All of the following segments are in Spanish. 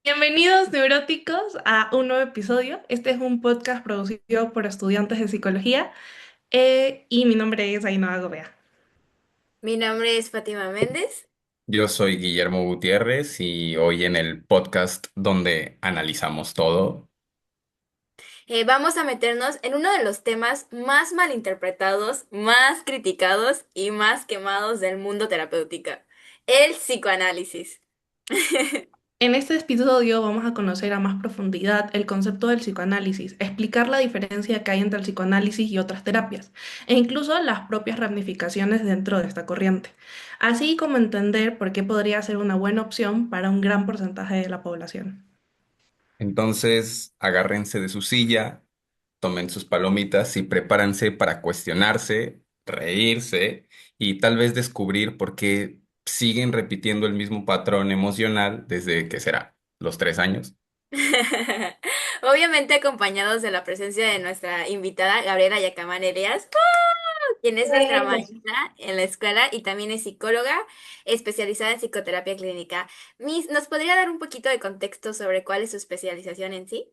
Bienvenidos neuróticos a un nuevo episodio. Este es un podcast producido por estudiantes de psicología y mi nombre es Ainhoa Gobea. Mi nombre es Fátima Méndez. Yo soy Guillermo Gutiérrez y hoy en el podcast donde analizamos todo. Vamos a meternos en uno de los temas más malinterpretados, más criticados y más quemados del mundo terapéutico, el psicoanálisis. En este episodio vamos a conocer a más profundidad el concepto del psicoanálisis, explicar la diferencia que hay entre el psicoanálisis y otras terapias, e incluso las propias ramificaciones dentro de esta corriente, así como entender por qué podría ser una buena opción para un gran porcentaje de la población. Entonces, agárrense de su silla, tomen sus palomitas y prepárense para cuestionarse, reírse y tal vez descubrir por qué siguen repitiendo el mismo patrón emocional desde, ¿qué será? ¿Los 3 años? Obviamente acompañados de la presencia de nuestra invitada Gabriela Yacamán Elias, quien es nuestra maestra en la escuela y también es psicóloga especializada en psicoterapia clínica. Miss, ¿nos podría dar un poquito de contexto sobre cuál es su especialización en sí?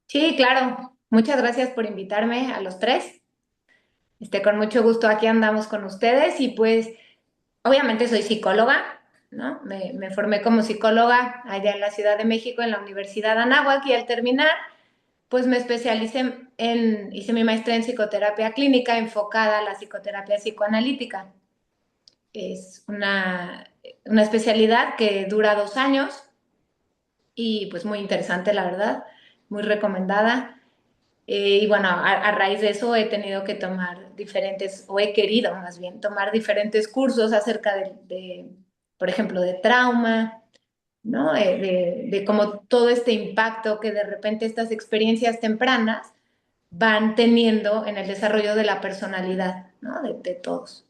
Sí, claro. Muchas gracias por invitarme a los tres. Con mucho gusto aquí andamos con ustedes y pues obviamente soy psicóloga, ¿no? Me formé como psicóloga allá en la Ciudad de México, en la Universidad Anáhuac y al terminar, pues me especialicé hice mi maestría en psicoterapia clínica enfocada a la psicoterapia psicoanalítica. Es una especialidad que dura 2 años y pues muy interesante, la verdad, muy recomendada. Y bueno, a raíz de eso he tenido que tomar diferentes, o he querido más bien, tomar diferentes cursos acerca por ejemplo, de trauma, ¿no? De cómo todo este impacto que de repente estas experiencias tempranas van teniendo en el desarrollo de la personalidad, ¿no? De todos.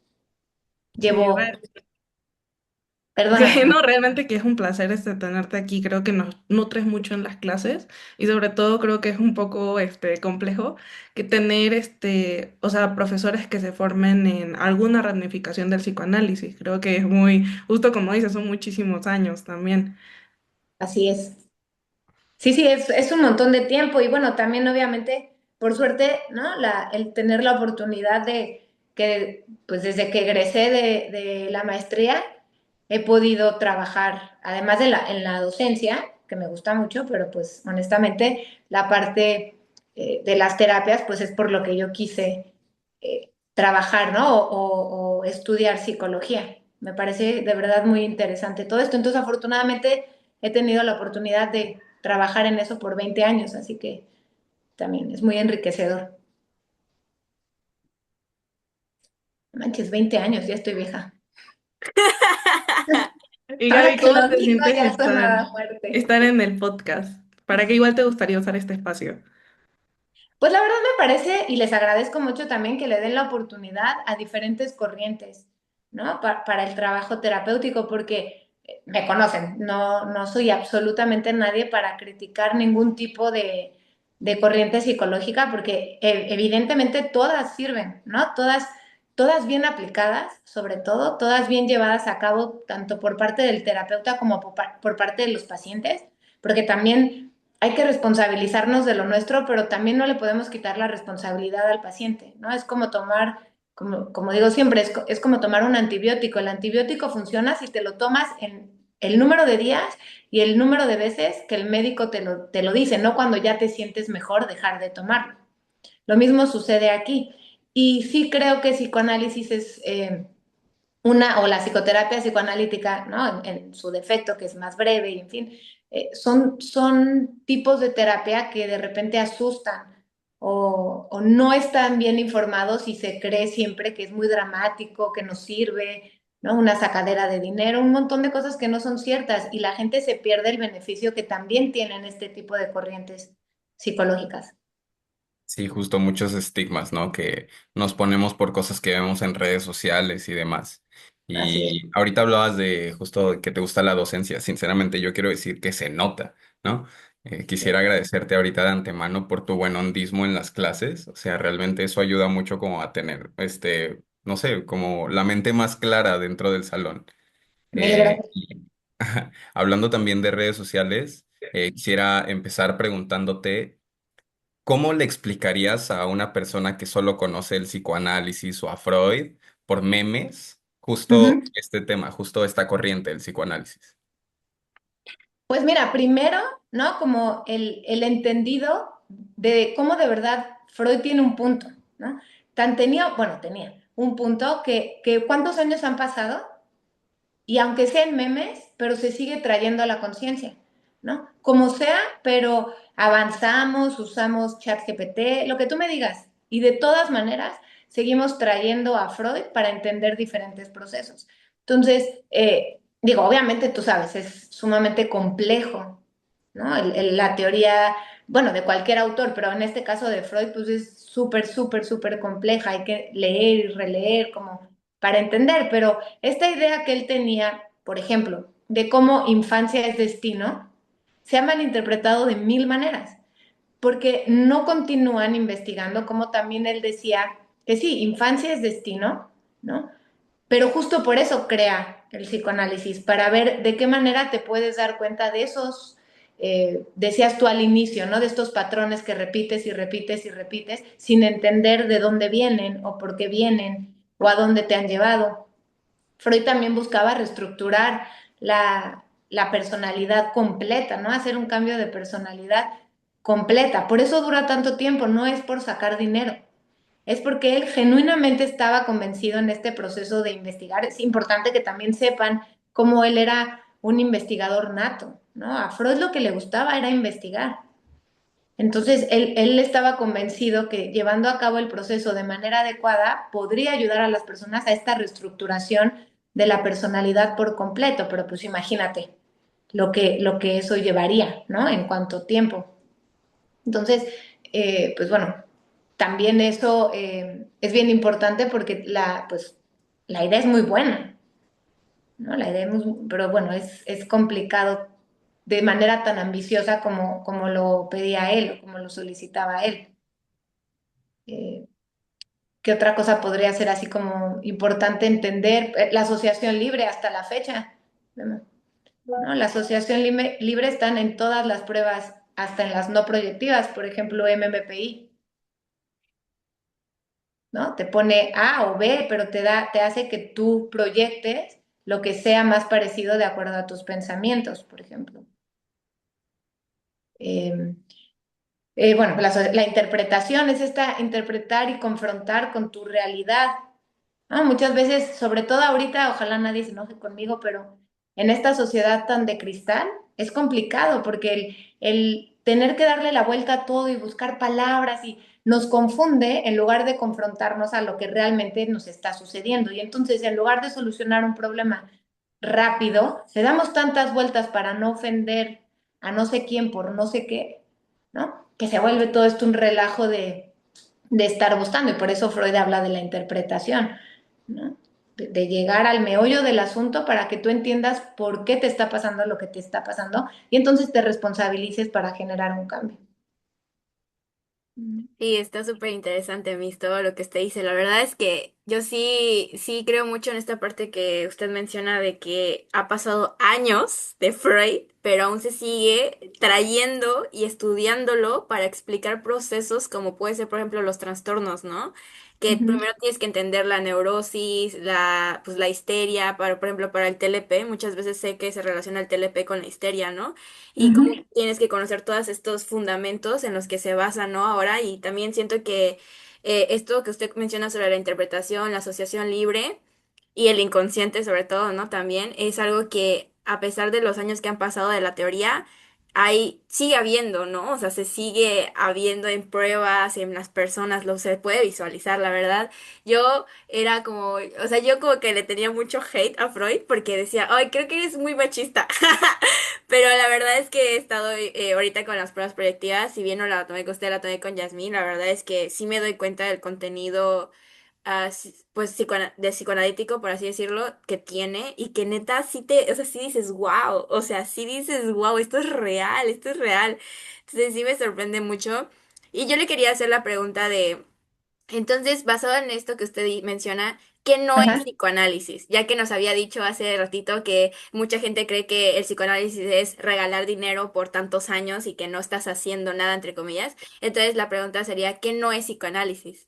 Sí, Llevo, perdóname. No, realmente que es un placer tenerte aquí. Creo que nos nutres mucho en las clases y sobre todo creo que es un poco complejo que tener o sea, profesores que se formen en alguna ramificación del psicoanálisis. Creo que es muy, justo como dices, son muchísimos años también. Así es. Sí, sí, es un montón de tiempo y bueno, también obviamente, por suerte, ¿no? El tener la oportunidad de que, pues desde que egresé de la maestría, he podido trabajar, además en la docencia, que me gusta mucho, pero pues honestamente la parte de las terapias, pues es por lo que yo quise trabajar, ¿no? O estudiar psicología. Me parece de verdad muy interesante todo esto. Entonces, afortunadamente, he tenido la oportunidad de trabajar en eso por 20 años, así que también es muy enriquecedor. Manches, 20 años, ya estoy vieja. Y Ahora Gaby, que ¿cómo lo te digo, sientes ya suena fuerte. estar en el podcast? ¿Para qué igual te gustaría usar este espacio? Pues la verdad me parece, y les agradezco mucho también que le den la oportunidad a diferentes corrientes, ¿no? Para el trabajo terapéutico, porque me conocen, no soy absolutamente nadie para criticar ningún tipo de corriente psicológica, porque evidentemente todas sirven, ¿no? Todas bien aplicadas, sobre todo, todas bien llevadas a cabo, tanto por parte del terapeuta como por parte de los pacientes, porque también hay que responsabilizarnos de lo nuestro, pero también no le podemos quitar la responsabilidad al paciente, ¿no? Es como tomar, como digo siempre, es como tomar un antibiótico. El antibiótico funciona si te lo tomas en el número de días y el número de veces que el médico te lo dice, no cuando ya te sientes mejor dejar de tomarlo. Lo mismo sucede aquí. Y sí creo que psicoanálisis es o la psicoterapia psicoanalítica, ¿no? En su defecto, que es más breve y en fin, son tipos de terapia que de repente asustan o no están bien informados y se cree siempre que es muy dramático, que no sirve, ¿no? Una sacadera de dinero, un montón de cosas que no son ciertas y la gente se pierde el beneficio que también tienen este tipo de corrientes psicológicas. Sí, justo muchos estigmas, ¿no? Que nos ponemos por cosas que vemos en redes sociales y demás. Así es. Y ahorita hablabas de justo que te gusta la docencia. Sinceramente, yo quiero decir que se nota, ¿no? Quisiera agradecerte ahorita de antemano por tu buen hondismo en las clases. O sea, realmente eso ayuda mucho como a tener, no sé, como la mente más clara dentro del salón. Mil Eh, gracias. Hablando también de redes sociales, quisiera empezar preguntándote, ¿cómo le explicarías a una persona que solo conoce el psicoanálisis o a Freud por memes justo Ujú. este tema, justo esta corriente del psicoanálisis? Pues mira, primero, ¿no? Como el entendido de cómo de verdad Freud tiene un punto, ¿no? Tan tenía, bueno, tenía un punto que ¿cuántos años han pasado? Y aunque sean memes, pero se sigue trayendo a la conciencia, ¿no? Como sea, pero avanzamos, usamos ChatGPT, lo que tú me digas. Y de todas maneras, seguimos trayendo a Freud para entender diferentes procesos. Entonces, digo, obviamente tú sabes, es sumamente complejo, ¿no? La teoría, bueno, de cualquier autor, pero en este caso de Freud, pues es súper, súper, súper compleja. Hay que leer y releer como para entender, pero esta idea que él tenía, por ejemplo, de cómo infancia es destino, se ha malinterpretado de mil maneras, porque no continúan investigando, como también él decía que sí, infancia es destino, ¿no? Pero justo por eso crea el psicoanálisis, para ver de qué manera te puedes dar cuenta de esos, decías tú al inicio, ¿no? De estos patrones que repites y repites y repites sin entender de dónde vienen o por qué vienen o a dónde te han llevado. Freud también buscaba reestructurar la personalidad completa, ¿no? Hacer un cambio de personalidad completa. Por eso dura tanto tiempo, no es por sacar dinero, es porque él genuinamente estaba convencido en este proceso de investigar. Es importante que también sepan cómo él era un investigador nato, ¿no? A Freud lo que le gustaba era investigar. Entonces, él estaba convencido que llevando a cabo el proceso de manera adecuada podría ayudar a las personas a esta reestructuración de la personalidad por completo, pero pues imagínate lo que eso llevaría, ¿no? En cuánto tiempo. Entonces, pues bueno, también eso es bien importante porque pues, la idea es muy buena, ¿no? La idea es pero bueno, es complicado de manera tan ambiciosa como lo pedía él o como lo solicitaba él. Eh, ¿Qué otra cosa podría ser así como importante entender? La asociación libre hasta la fecha, ¿no? La asociación libre están en todas las pruebas, hasta en las no proyectivas, por ejemplo, MMPI, ¿no? Te pone A o B, pero te hace que tú proyectes lo que sea más parecido de acuerdo a tus pensamientos, por ejemplo. Eh, bueno, la interpretación es esta interpretar y confrontar con tu realidad. Muchas veces, sobre todo ahorita, ojalá nadie se enoje conmigo, pero en esta sociedad tan de cristal es complicado porque el tener que darle la vuelta a todo y buscar palabras y nos confunde en lugar de confrontarnos a lo que realmente nos está sucediendo. Y entonces, en lugar de solucionar un problema rápido, le damos tantas vueltas para no ofender a no sé quién por no sé qué, ¿no? Que se vuelve todo esto un relajo de estar buscando. Y por eso Freud habla de la interpretación, ¿no? De llegar al meollo del asunto para que tú entiendas por qué te está pasando lo que te está pasando y entonces te responsabilices para generar un cambio. Sí, está súper interesante, Miss, todo lo que usted dice. La verdad es que yo sí creo mucho en esta parte que usted menciona de que ha pasado años de Freud, pero aún se sigue trayendo y estudiándolo para explicar procesos como puede ser, por ejemplo, los trastornos, ¿no? Que Ujú, primero tienes que entender la neurosis, pues la histeria, por ejemplo, para el TLP, muchas veces sé que se relaciona el TLP con la histeria, ¿no? Y cómo ujú. tienes que conocer todos estos fundamentos en los que se basa, ¿no? Ahora, y también siento que esto que usted menciona sobre la interpretación, la asociación libre y el inconsciente sobre todo, ¿no? También es algo que a pesar de los años que han pasado de la teoría, sigue habiendo, ¿no? O sea, se sigue habiendo en pruebas, en las personas, lo se puede visualizar, la verdad. Yo era como, o sea, yo como que le tenía mucho hate a Freud porque decía, ay, creo que eres muy machista. Pero la verdad es que he estado ahorita con las pruebas proyectivas, si bien no la tomé con usted, la tomé con Yasmín, la verdad es que sí me doy cuenta del contenido, pues, de psicoanalítico, por así decirlo, que tiene y que neta o sea, sí dices, wow, o sea, sí dices, wow, esto es real, esto es real. Entonces sí me sorprende mucho. Y yo le quería hacer la pregunta de... Entonces, basado en esto que usted menciona, ¿Qué no es Ajá. psicoanálisis? Ya que nos había dicho hace ratito que mucha gente cree que el psicoanálisis es regalar dinero por tantos años y que no estás haciendo nada, entre comillas. Entonces la pregunta sería, ¿qué no es psicoanálisis?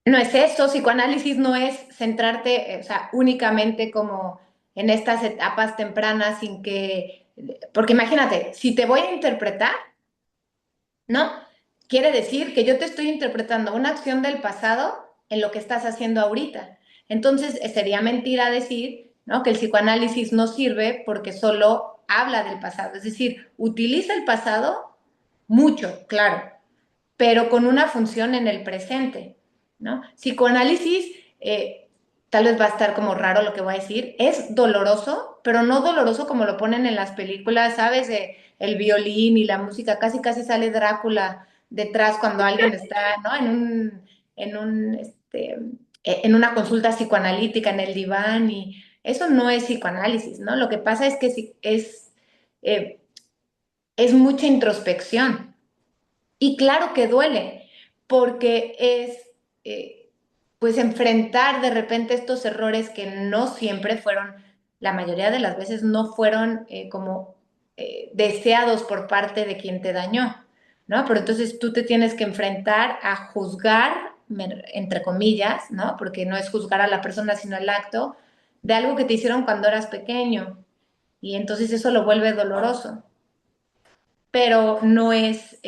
No es eso, psicoanálisis no es centrarte, o sea, únicamente como en estas etapas tempranas sin que, porque imagínate, si te voy a interpretar, ¿no? Quiere decir que yo te estoy interpretando una acción del pasado en lo que estás haciendo ahorita. Entonces, sería mentira decir, ¿no? Que el psicoanálisis no sirve porque solo habla del pasado, es decir, utiliza el pasado mucho, claro, pero con una función en el presente, ¿no? Psicoanálisis, tal vez va a estar como raro lo que voy a decir, es doloroso, pero no doloroso como lo ponen en las películas, ¿sabes? El violín y la música, casi casi sale Drácula detrás cuando alguien está, ¿no? En una consulta psicoanalítica en el diván y eso no es psicoanálisis, ¿no? Lo que pasa es que eh, es mucha introspección. Y claro que duele, porque es pues enfrentar de repente estos errores que no siempre fueron, la mayoría de las veces no fueron como deseados por parte de quien te dañó, ¿no? Pero entonces tú te tienes que enfrentar a juzgar, entre comillas, ¿no? Porque no es juzgar a la persona, sino el acto de algo que te hicieron cuando eras pequeño. Y entonces eso lo vuelve doloroso, pero no es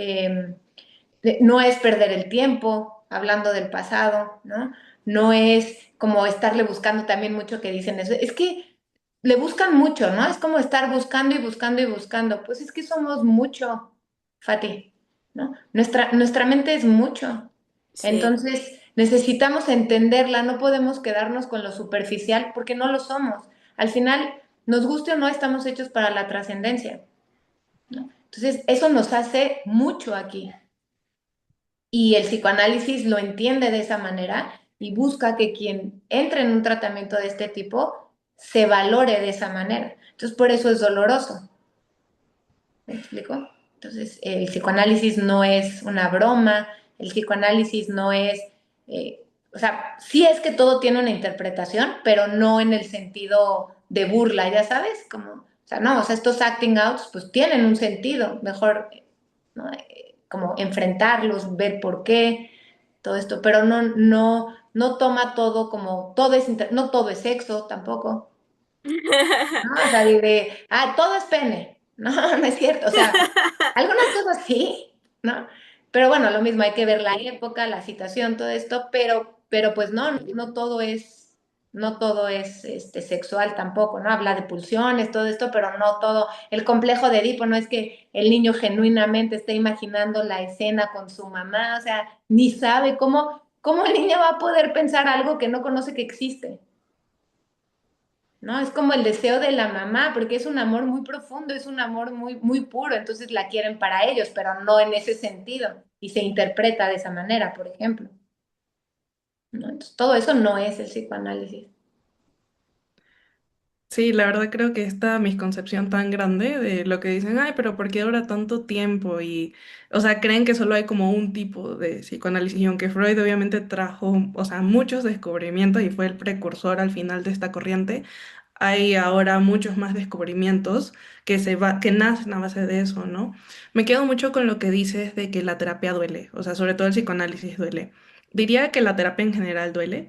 perder el tiempo hablando del pasado, ¿no? No es como estarle buscando también mucho que dicen eso. Es que le buscan mucho, ¿no? Es como estar buscando y buscando y buscando. Pues es que somos mucho, Fati, ¿no? Nuestra mente es mucho. Sí. Entonces necesitamos entenderla, no podemos quedarnos con lo superficial porque no lo somos. Al final, nos guste o no, estamos hechos para la trascendencia, ¿no? Entonces, eso nos hace mucho aquí. Y el psicoanálisis lo entiende de esa manera y busca que quien entre en un tratamiento de este tipo se valore de esa manera. Entonces, por eso es doloroso. ¿Me explico? Entonces, el psicoanálisis no es una broma, el psicoanálisis no es, o sea, sí es que todo tiene una interpretación, pero no en el sentido de burla, ya sabes, como, o sea, no, o sea, estos acting outs pues tienen un sentido, mejor, ¿no? Como enfrentarlos, ver por qué, todo esto, pero no toma todo como, no todo es sexo tampoco, ¿no? O sea, todo es pene. No, no es cierto. O sea, algunas cosas sí, ¿no? Pero bueno, lo mismo, hay que ver la época, la situación, todo esto, pero pues no todo es sexual tampoco, ¿no? Habla de pulsiones, todo esto, pero no todo. El complejo de Edipo no es que el niño genuinamente esté imaginando la escena con su mamá, o sea, ni sabe cómo el niño va a poder pensar algo que no conoce que existe. ¿No? Es como el deseo de la mamá, porque es un amor muy profundo, es un amor muy, muy puro, entonces la quieren para ellos, pero no en ese sentido, y se interpreta de esa manera, por ejemplo, ¿no? Entonces, todo eso no es el psicoanálisis. Sí, la verdad creo que esta misconcepción tan grande de lo que dicen, ay, pero ¿por qué dura tanto tiempo? Y, o sea, creen que solo hay como un tipo de psicoanálisis, y aunque Freud obviamente trajo, o sea, muchos descubrimientos y fue el precursor al final de esta corriente, hay ahora muchos más descubrimientos que nacen a base de eso, ¿no? Me quedo mucho con lo que dices de que la terapia duele, o sea, sobre todo el psicoanálisis duele. Diría que la terapia en general duele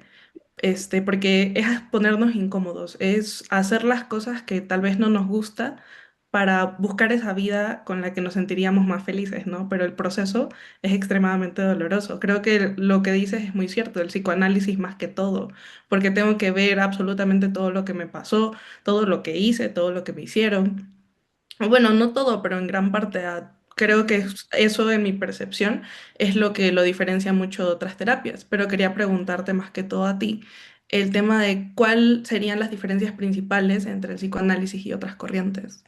porque es ponernos incómodos, es hacer las cosas que tal vez no nos gusta para buscar esa vida con la que nos sentiríamos más felices, ¿no? Pero el proceso es extremadamente doloroso. Creo que lo que dices es muy cierto, el psicoanálisis más que todo, porque tengo que ver absolutamente todo lo que me pasó, todo lo que hice, todo lo que me hicieron. Bueno, no todo, pero en gran parte. Creo que eso, en mi percepción, es lo que lo diferencia mucho de otras terapias. Pero quería preguntarte más que todo a ti el tema de cuáles serían las diferencias principales entre el psicoanálisis y otras corrientes.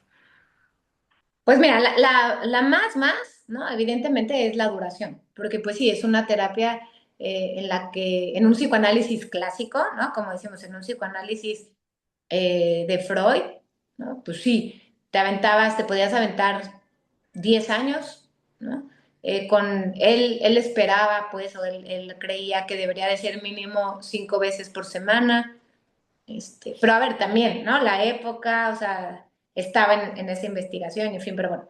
Pues mira, la más, ¿no? Evidentemente es la duración, porque pues sí, es una terapia en un psicoanálisis clásico, ¿no? Como decimos, en un psicoanálisis de Freud, ¿no? Pues sí, te podías aventar 10 años, ¿no? con él esperaba, pues, o él creía que debería de ser mínimo 5 veces por semana. Pero a ver, también, ¿no? La época, o sea, estaba en esa investigación, en fin, pero bueno.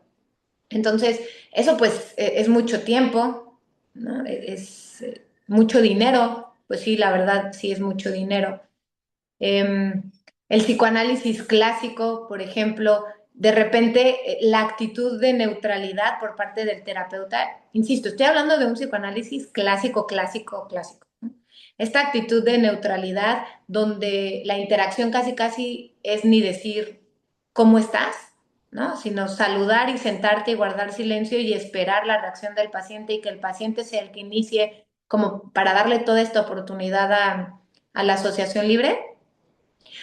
Entonces, eso pues es mucho tiempo, ¿no? Es mucho dinero, pues sí, la verdad, sí es mucho dinero. El psicoanálisis clásico, por ejemplo, de repente la actitud de neutralidad por parte del terapeuta, insisto, estoy hablando de un psicoanálisis clásico, clásico, clásico, ¿no? Esta actitud de neutralidad donde la interacción casi, casi es ni decir cómo estás, ¿no? Sino saludar y sentarte y guardar silencio y esperar la reacción del paciente y que el paciente sea el que inicie, como para darle toda esta oportunidad a la asociación libre.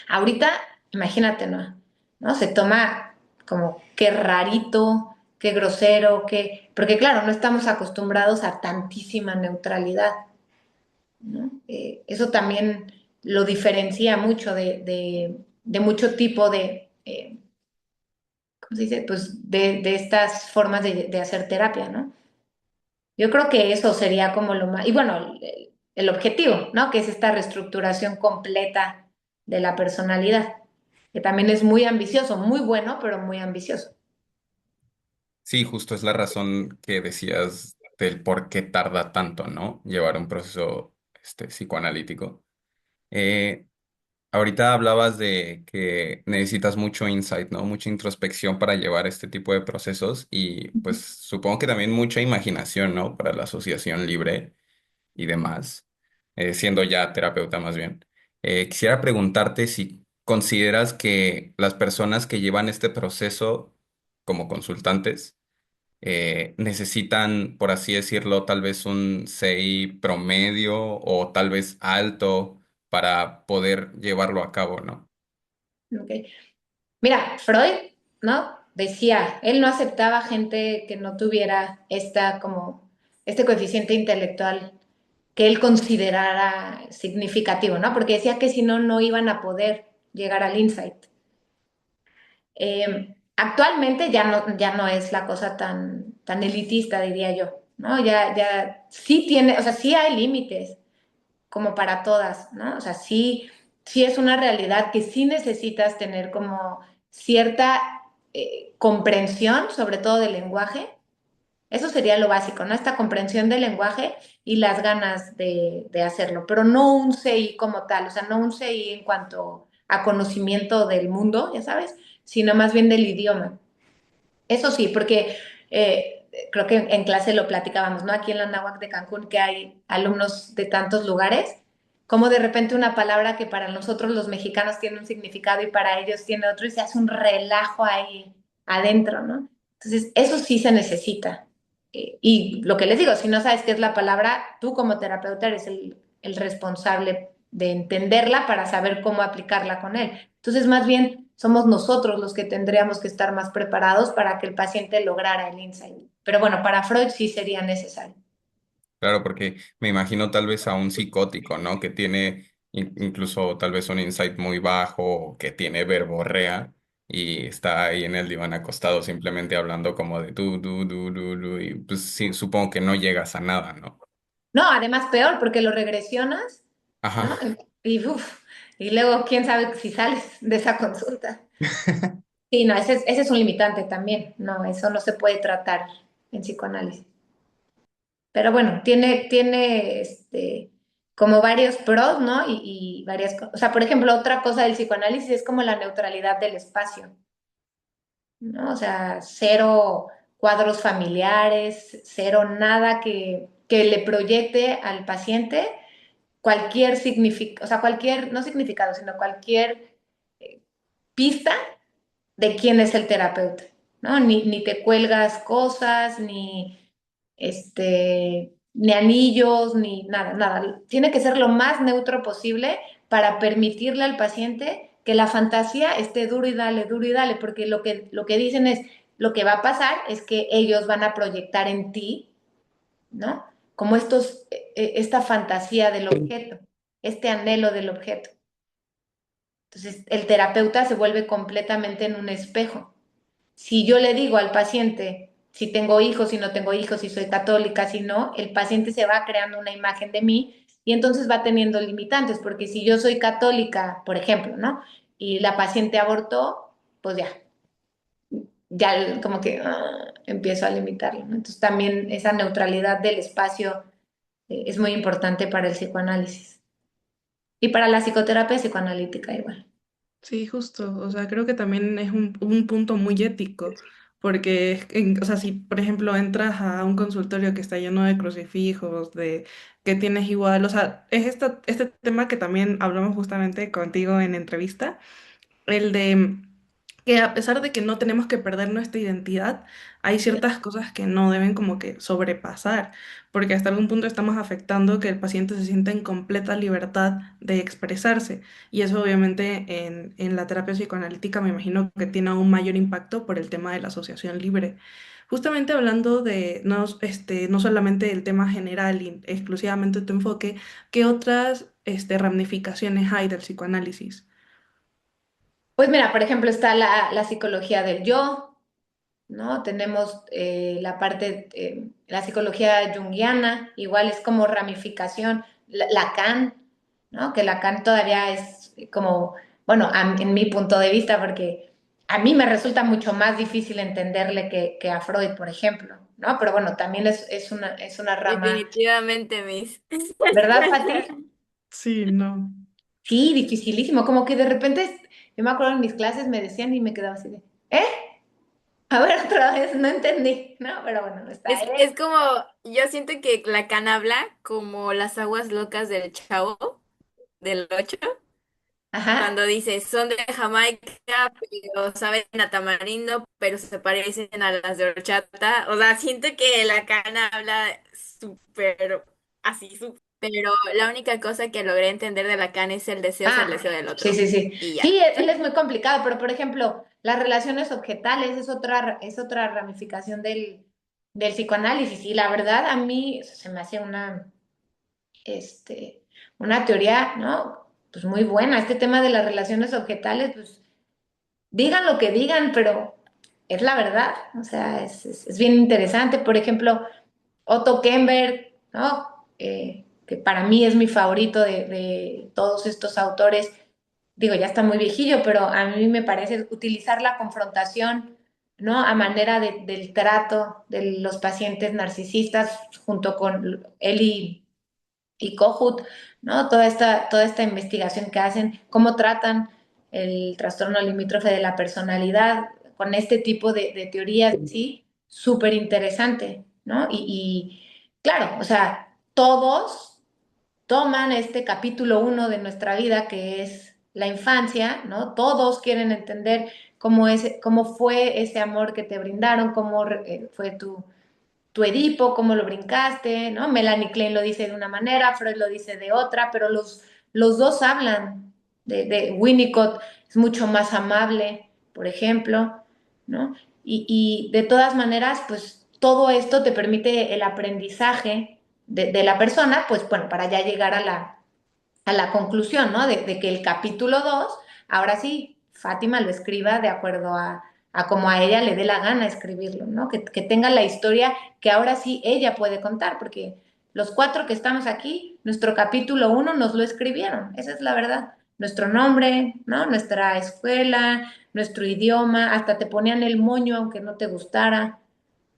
Ahorita, imagínate, ¿no? ¿No? Se toma como qué rarito, qué grosero, qué... Porque claro, no estamos acostumbrados a tantísima neutralidad, ¿no? Eso también lo diferencia mucho de mucho tipo de, ¿cómo se dice? Pues de estas formas de hacer terapia, ¿no? Yo creo que eso sería como lo más... Y bueno, el objetivo, ¿no? Que es esta reestructuración completa de la personalidad, que también es muy ambicioso, muy bueno, pero muy ambicioso. Sí, justo es la razón que decías del por qué tarda tanto, ¿no? Llevar un proceso psicoanalítico. Eh, Ahorita hablabas de que necesitas mucho insight, ¿no? Mucha introspección para llevar este tipo de procesos y pues supongo que también mucha imaginación, ¿no? Para la asociación libre y demás, siendo ya terapeuta más bien. Quisiera preguntarte si consideras que las personas que llevan este proceso como consultantes necesitan, por así decirlo, tal vez un CI promedio o tal vez alto para poder llevarlo a cabo, ¿no? ¿Ok? Mira, Freud, ¿no? Decía, él no aceptaba gente que no tuviera como, este coeficiente intelectual que él considerara significativo, ¿no? Porque decía que si no, no iban a poder llegar al insight. Actualmente ya no es la cosa tan elitista, diría yo, ¿no? Ya sí tiene, o sea, sí hay límites, como para todas, ¿no? O sea, sí es una realidad que sí necesitas tener como cierta comprensión, sobre todo del lenguaje. Eso sería lo básico, ¿no? Esta comprensión del lenguaje y las ganas de hacerlo, pero no un CI como tal, o sea, no un CI en cuanto a conocimiento del mundo, ya sabes, sino más bien del idioma. Eso sí, porque creo que en clase lo platicábamos, ¿no? Aquí en la Náhuac de Cancún, que hay alumnos de tantos lugares, como de repente una palabra que para nosotros los mexicanos tiene un significado y para ellos tiene otro, y se hace un relajo ahí adentro, ¿no? Entonces, eso sí se necesita. Y lo que les digo, si no sabes qué es la palabra, tú como terapeuta eres el responsable de entenderla para saber cómo aplicarla con él. Entonces, más bien, somos nosotros los que tendríamos que estar más preparados para que el paciente lograra el insight. Pero bueno, para Freud sí sería necesario. Claro, porque me imagino tal vez a un psicótico, ¿no? Que tiene incluso tal vez un insight muy bajo, o que tiene verborrea y está ahí en el diván acostado simplemente hablando como de tú, y pues sí, supongo que no llegas a nada, ¿no? No, además peor, porque lo regresionas, ¿no? Ajá. Y luego quién sabe si sales de esa consulta. Sí, no, ese es un limitante también. No, eso no se puede tratar en psicoanálisis. Pero bueno, tiene como varios pros, ¿no? Y varias cosas. O sea, por ejemplo, otra cosa del psicoanálisis es como la neutralidad del espacio, ¿no? O sea, cero cuadros familiares, cero nada que le proyecte al paciente cualquier significado, o sea, cualquier, no significado, sino cualquier pista de quién es el terapeuta, ¿no? Ni te cuelgas cosas, ni anillos, ni nada, nada. Tiene que ser lo más neutro posible para permitirle al paciente que la fantasía esté duro y dale, porque lo que dicen es, lo que va a pasar es que ellos van a proyectar en ti, ¿no? Como esta fantasía del objeto, este anhelo del objeto. Entonces, el terapeuta se vuelve completamente en un espejo. Si yo le digo al paciente, si tengo hijos, si no tengo hijos, si soy católica, si no, el paciente se va creando una imagen de mí y entonces va teniendo limitantes, porque si yo soy católica, por ejemplo, ¿no? Y la paciente abortó, pues ya como que empiezo a limitarlo, ¿no? Entonces también esa neutralidad del espacio es muy importante para el psicoanálisis y para la psicoterapia psicoanalítica igual. Sí, justo. O sea, creo que también es un punto muy ético, porque, o sea, si por ejemplo entras a un consultorio que está lleno de crucifijos, de que tienes igual, o sea, es este tema que también hablamos justamente contigo en entrevista, el de que a pesar de que no tenemos que perder nuestra identidad, hay ciertas cosas que no deben como que sobrepasar, porque hasta algún punto estamos afectando que el paciente se sienta en completa libertad de expresarse. Y eso obviamente en la terapia psicoanalítica me imagino que tiene un mayor impacto por el tema de la asociación libre. Justamente hablando de no solamente el tema general y exclusivamente tu enfoque, ¿qué otras ramificaciones hay del psicoanálisis? Pues mira, por ejemplo, está la psicología del yo, ¿no? Tenemos la parte, la psicología junguiana, igual es como ramificación, Lacan, ¿no? Que Lacan todavía es como, bueno, en mi punto de vista, porque a mí me resulta mucho más difícil entenderle que a Freud, por ejemplo, ¿no? Pero bueno, también es una rama, Definitivamente, Miss. ¿verdad, Pati? Sí, no. Sí, dificilísimo, como que de repente, yo me acuerdo en mis clases me decían y me quedaba así de, ¿eh? A ver, otra vez, no entendí, ¿no? Pero bueno, está él. Es como, yo siento que Lacan habla como las aguas locas del Chavo, del Ocho, Ajá. cuando dice, son de Jamaica, pero saben a tamarindo, pero se parecen a las de horchata. O sea, siento que Lacan habla súper así, pero la única cosa que logré entender de Lacan es el deseo es el Ah, deseo del sí, otro. sí, sí. Y ya. Sí, él es muy complicado, pero por ejemplo, las relaciones objetales es otra ramificación del psicoanálisis. Y la verdad, a mí se me hace este, una teoría, ¿no? Pues muy buena. Este tema de las relaciones objetales, pues digan lo que digan, pero es la verdad. O sea, es bien interesante. Por ejemplo, Otto Kemper, ¿no? Que para mí es mi favorito de todos estos autores. Digo, ya está muy viejillo, pero a mí me parece utilizar la confrontación, ¿no? A manera del trato de los pacientes narcisistas, junto con él y Kohut, ¿no? Toda esta investigación que hacen, cómo tratan el trastorno limítrofe de la personalidad con este tipo de teorías, sí, súper interesante, ¿no? Claro, o sea, todos toman este capítulo uno de nuestra vida, que es la infancia, ¿no? Todos quieren entender cómo fue ese amor que te brindaron, cómo fue tu Edipo, cómo lo brincaste, ¿no? Melanie Klein lo dice de una manera, Freud lo dice de otra, pero los dos hablan de Winnicott, es mucho más amable, por ejemplo, ¿no? Y de todas maneras, pues todo esto te permite el aprendizaje de la persona, pues bueno, para ya llegar a la conclusión, ¿no? De que el capítulo 2 ahora sí, Fátima lo escriba de acuerdo a como a ella le dé la gana escribirlo, ¿no? Que tenga la historia que ahora sí ella puede contar, porque los cuatro que estamos aquí, nuestro capítulo uno nos lo escribieron, esa es la verdad. Nuestro nombre, ¿no? Nuestra escuela, nuestro idioma, hasta te ponían el moño aunque no te gustara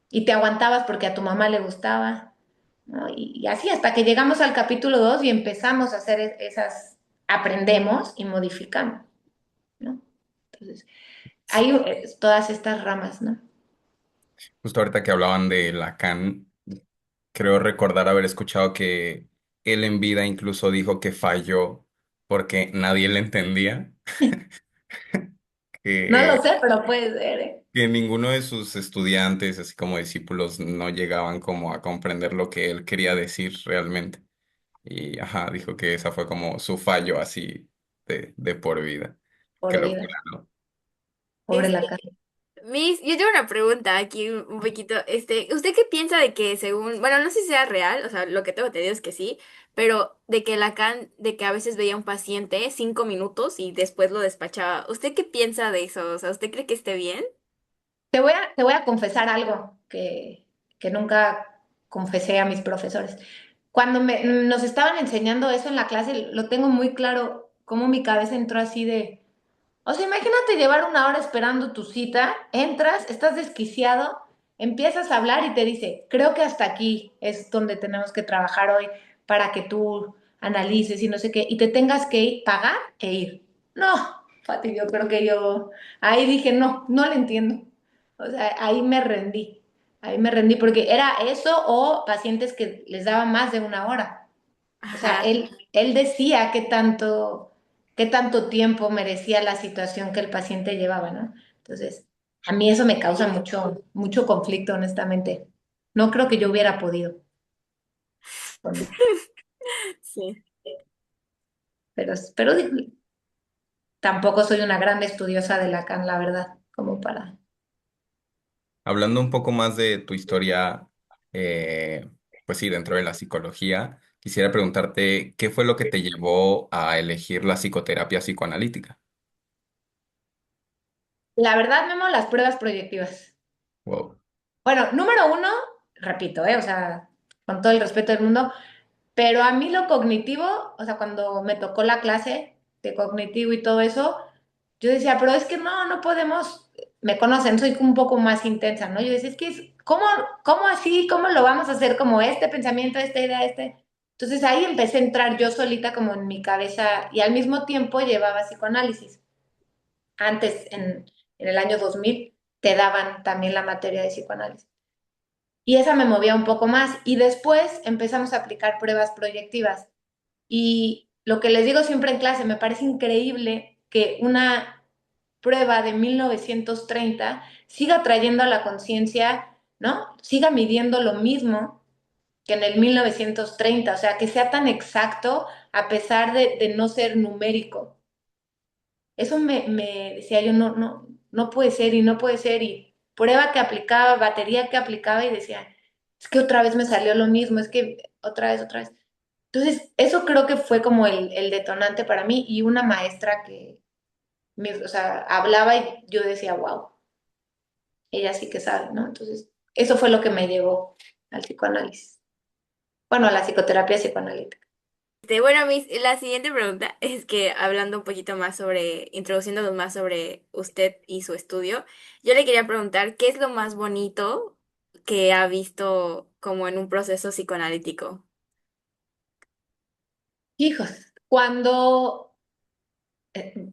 y te aguantabas porque a tu mamá le gustaba, ¿no? Y así hasta que llegamos al capítulo 2 y empezamos a hacer esas, aprendemos y modificamos, ¿no? Entonces, hay todas estas ramas, ¿no? Justo ahorita que hablaban de Lacan, creo recordar haber escuchado que él en vida incluso dijo que falló porque nadie le entendía, No que, lo sé, pero puede ser, ¿eh? que ninguno de sus estudiantes, así como discípulos, no llegaban como a comprender lo que él quería decir realmente. Y ajá, dijo que esa fue como su fallo así de por vida. Qué Por vida, locura, ¿no? pobre la cara. Miss, yo tengo una pregunta aquí un poquito. ¿Usted qué piensa de que según, bueno, no sé si sea real, o sea, lo que tengo entendido es que sí, pero de que Lacan, de que a veces veía a un paciente 5 minutos y después lo despachaba. ¿Usted qué piensa de eso? O sea, ¿usted cree que esté bien? te voy a confesar algo que nunca confesé a mis profesores. Cuando nos estaban enseñando eso en la clase, lo tengo muy claro, cómo mi cabeza entró así de, o sea, imagínate llevar una hora esperando tu cita, entras, estás desquiciado, empiezas a hablar y te dice, creo que hasta aquí es donde tenemos que trabajar hoy para que tú analices y no sé qué, y te tengas que pagar e ir. No, Fati, yo creo que yo ahí dije, no, no le entiendo. O sea, ahí me rendí porque era eso o pacientes que les daba más de una hora. O sea, Ajá. él decía qué tanto tiempo merecía la situación que el paciente llevaba, ¿no? Entonces, a mí eso me causa mucho conflicto, honestamente. No creo que yo hubiera podido, Sí. pero tampoco soy una gran estudiosa de Lacan, la verdad, como para... Hablando un poco más de tu historia, eh, pues sí, dentro de la psicología, quisiera preguntarte, ¿qué fue lo que te llevó a elegir la psicoterapia psicoanalítica? La verdad, Memo, las pruebas proyectivas. Wow. Bueno, número uno, repito, o sea, con todo el respeto del mundo, pero a mí lo cognitivo, o sea, cuando me tocó la clase de cognitivo y todo eso, yo decía, pero es que no, no podemos, me conocen, soy un poco más intensa, ¿no? Yo decía, es que, ¿cómo así? ¿Cómo lo vamos a hacer? Como este pensamiento, esta idea, este. Entonces ahí empecé a entrar yo solita como en mi cabeza y al mismo tiempo llevaba psicoanálisis. Antes, en el año 2000 te daban también la materia de psicoanálisis. Y esa me movía un poco más. Y después empezamos a aplicar pruebas proyectivas. Y lo que les digo siempre en clase, me parece increíble que una prueba de 1930 siga trayendo a la conciencia, ¿no? Siga midiendo lo mismo que en el 1930, o sea, que sea tan exacto a pesar de no ser numérico. Eso me decía yo, no, no, no puede ser y no puede ser. Y prueba que aplicaba, batería que aplicaba y decía, es que otra vez me salió lo mismo, es que otra vez, otra vez. Entonces, eso creo que fue como el detonante para mí y una maestra que, o sea, hablaba y yo decía, wow, ella sí que sabe, ¿no? Entonces, eso fue lo que me llevó al psicoanálisis. Bueno, a la psicoterapia psicoanalítica. Bueno, la siguiente pregunta es que hablando un poquito más sobre, introduciéndonos más sobre usted y su estudio, yo le quería preguntar qué es lo más bonito que ha visto como en un proceso psicoanalítico. Hijos, cuando, eh,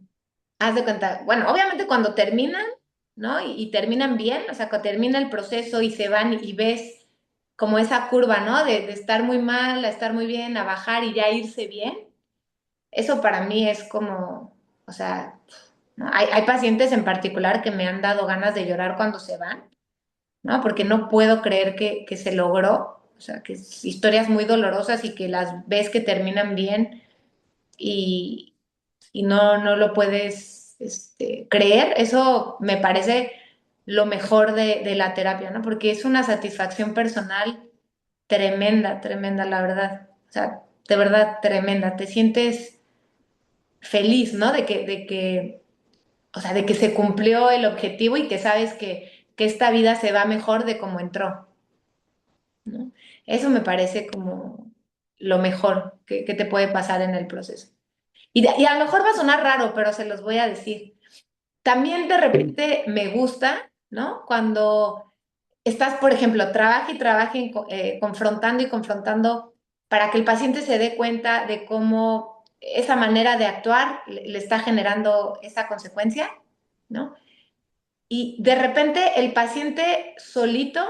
haz de cuenta, bueno, obviamente cuando terminan, ¿no? Y terminan bien, o sea, cuando termina el proceso y se van y ves como esa curva, ¿no? De estar muy mal a estar muy bien, a bajar y ya irse bien. Eso para mí es como, o sea, ¿no? Hay pacientes en particular que me han dado ganas de llorar cuando se van, ¿no? Porque no puedo creer que se logró, o sea, que es historias muy dolorosas y que las ves que terminan bien y, y no, no lo puedes creer. Eso me parece lo mejor de la terapia, ¿no? Porque es una satisfacción personal tremenda, tremenda, la verdad. O sea, de verdad, tremenda. Te sientes feliz, ¿no? O sea, de que se cumplió el objetivo y que sabes que esta vida se va mejor de como entró, ¿no? Eso me parece como lo mejor que te puede pasar en el proceso. Y a lo mejor va a sonar raro, pero se los voy a decir. También de repente me gusta, ¿no? Cuando estás, por ejemplo, trabaja y confrontando y confrontando para que el paciente se dé cuenta de cómo esa manera de actuar le está generando esa consecuencia, ¿no? Y de repente el paciente solito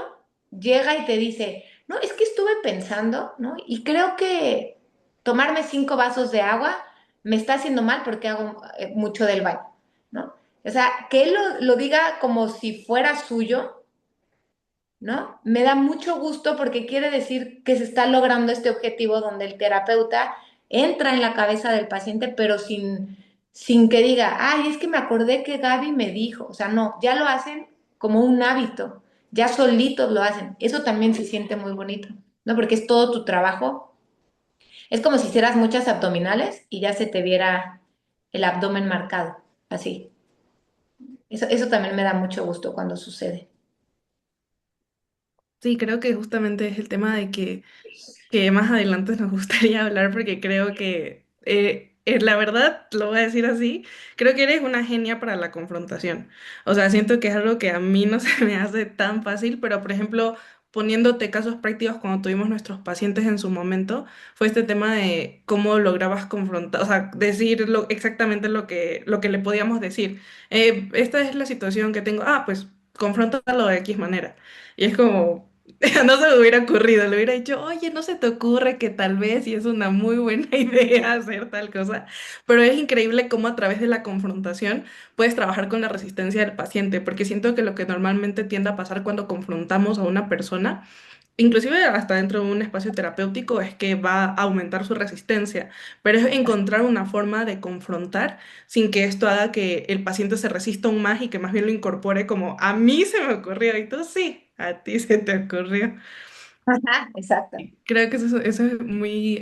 llega y te dice, no, es que estuve pensando, ¿no? Y creo que tomarme 5 vasos de agua me está haciendo mal porque hago mucho del baño, ¿no? O sea, que él lo diga como si fuera suyo, ¿no? Me da mucho gusto porque quiere decir que se está logrando este objetivo donde el terapeuta entra en la cabeza del paciente, pero sin que diga, ay, es que me acordé que Gaby me dijo. O sea, no, ya lo hacen como un hábito, ya solitos lo hacen. Eso también se siente muy bonito, ¿no? Porque es todo tu trabajo. Es como si hicieras muchas abdominales y ya se te viera el abdomen marcado, así. Eso también me da mucho gusto cuando sucede. Sí, creo que justamente es el tema de que más adelante nos gustaría hablar porque creo que, la verdad, lo voy a decir así, creo que eres una genia para la confrontación. O sea, siento que es algo que a mí no se me hace tan fácil, pero por ejemplo, poniéndote casos prácticos cuando tuvimos nuestros pacientes en su momento, fue este tema de cómo lograbas confrontar, o sea, decir exactamente lo que le podíamos decir. Esta es la situación que tengo, pues confróntalo de X manera. Y es como... No se me hubiera ocurrido, le hubiera dicho, oye, ¿no se te ocurre que tal vez y es una muy buena idea hacer tal cosa? Pero es increíble cómo a través de la confrontación puedes trabajar con la resistencia del paciente, porque siento que lo que normalmente tiende a pasar cuando confrontamos a una persona, inclusive hasta dentro de un espacio terapéutico, es que va a aumentar su resistencia, pero es encontrar una forma de confrontar sin que esto haga que el paciente se resista aún más y que más bien lo incorpore como a mí se me ocurrió y tú sí, a ti se te ocurrió. Ajá, exacto. Creo que eso es muy,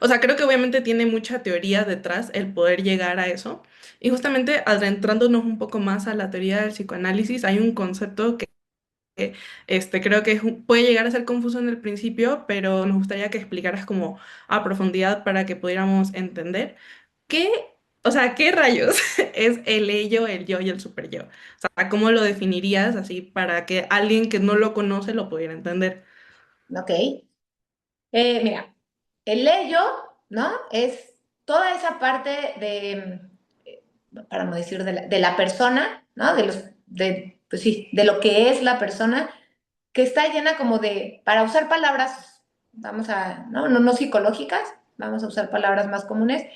o sea, creo que obviamente tiene mucha teoría detrás el poder llegar a eso. Y justamente adentrándonos un poco más a la teoría del psicoanálisis, hay un concepto que creo que puede llegar a ser confuso en el principio, pero nos gustaría que explicaras como a profundidad para que pudiéramos entender qué, o sea, qué rayos es el ello, el yo y el super yo. O sea, ¿cómo lo definirías así para que alguien que no lo conoce lo pudiera entender? Ok. Mira, el ello, ¿no? Es toda esa parte para no decir de la persona, ¿no? Pues sí, de lo que es la persona, que está llena como para usar palabras, no psicológicas, vamos a usar palabras más comunes.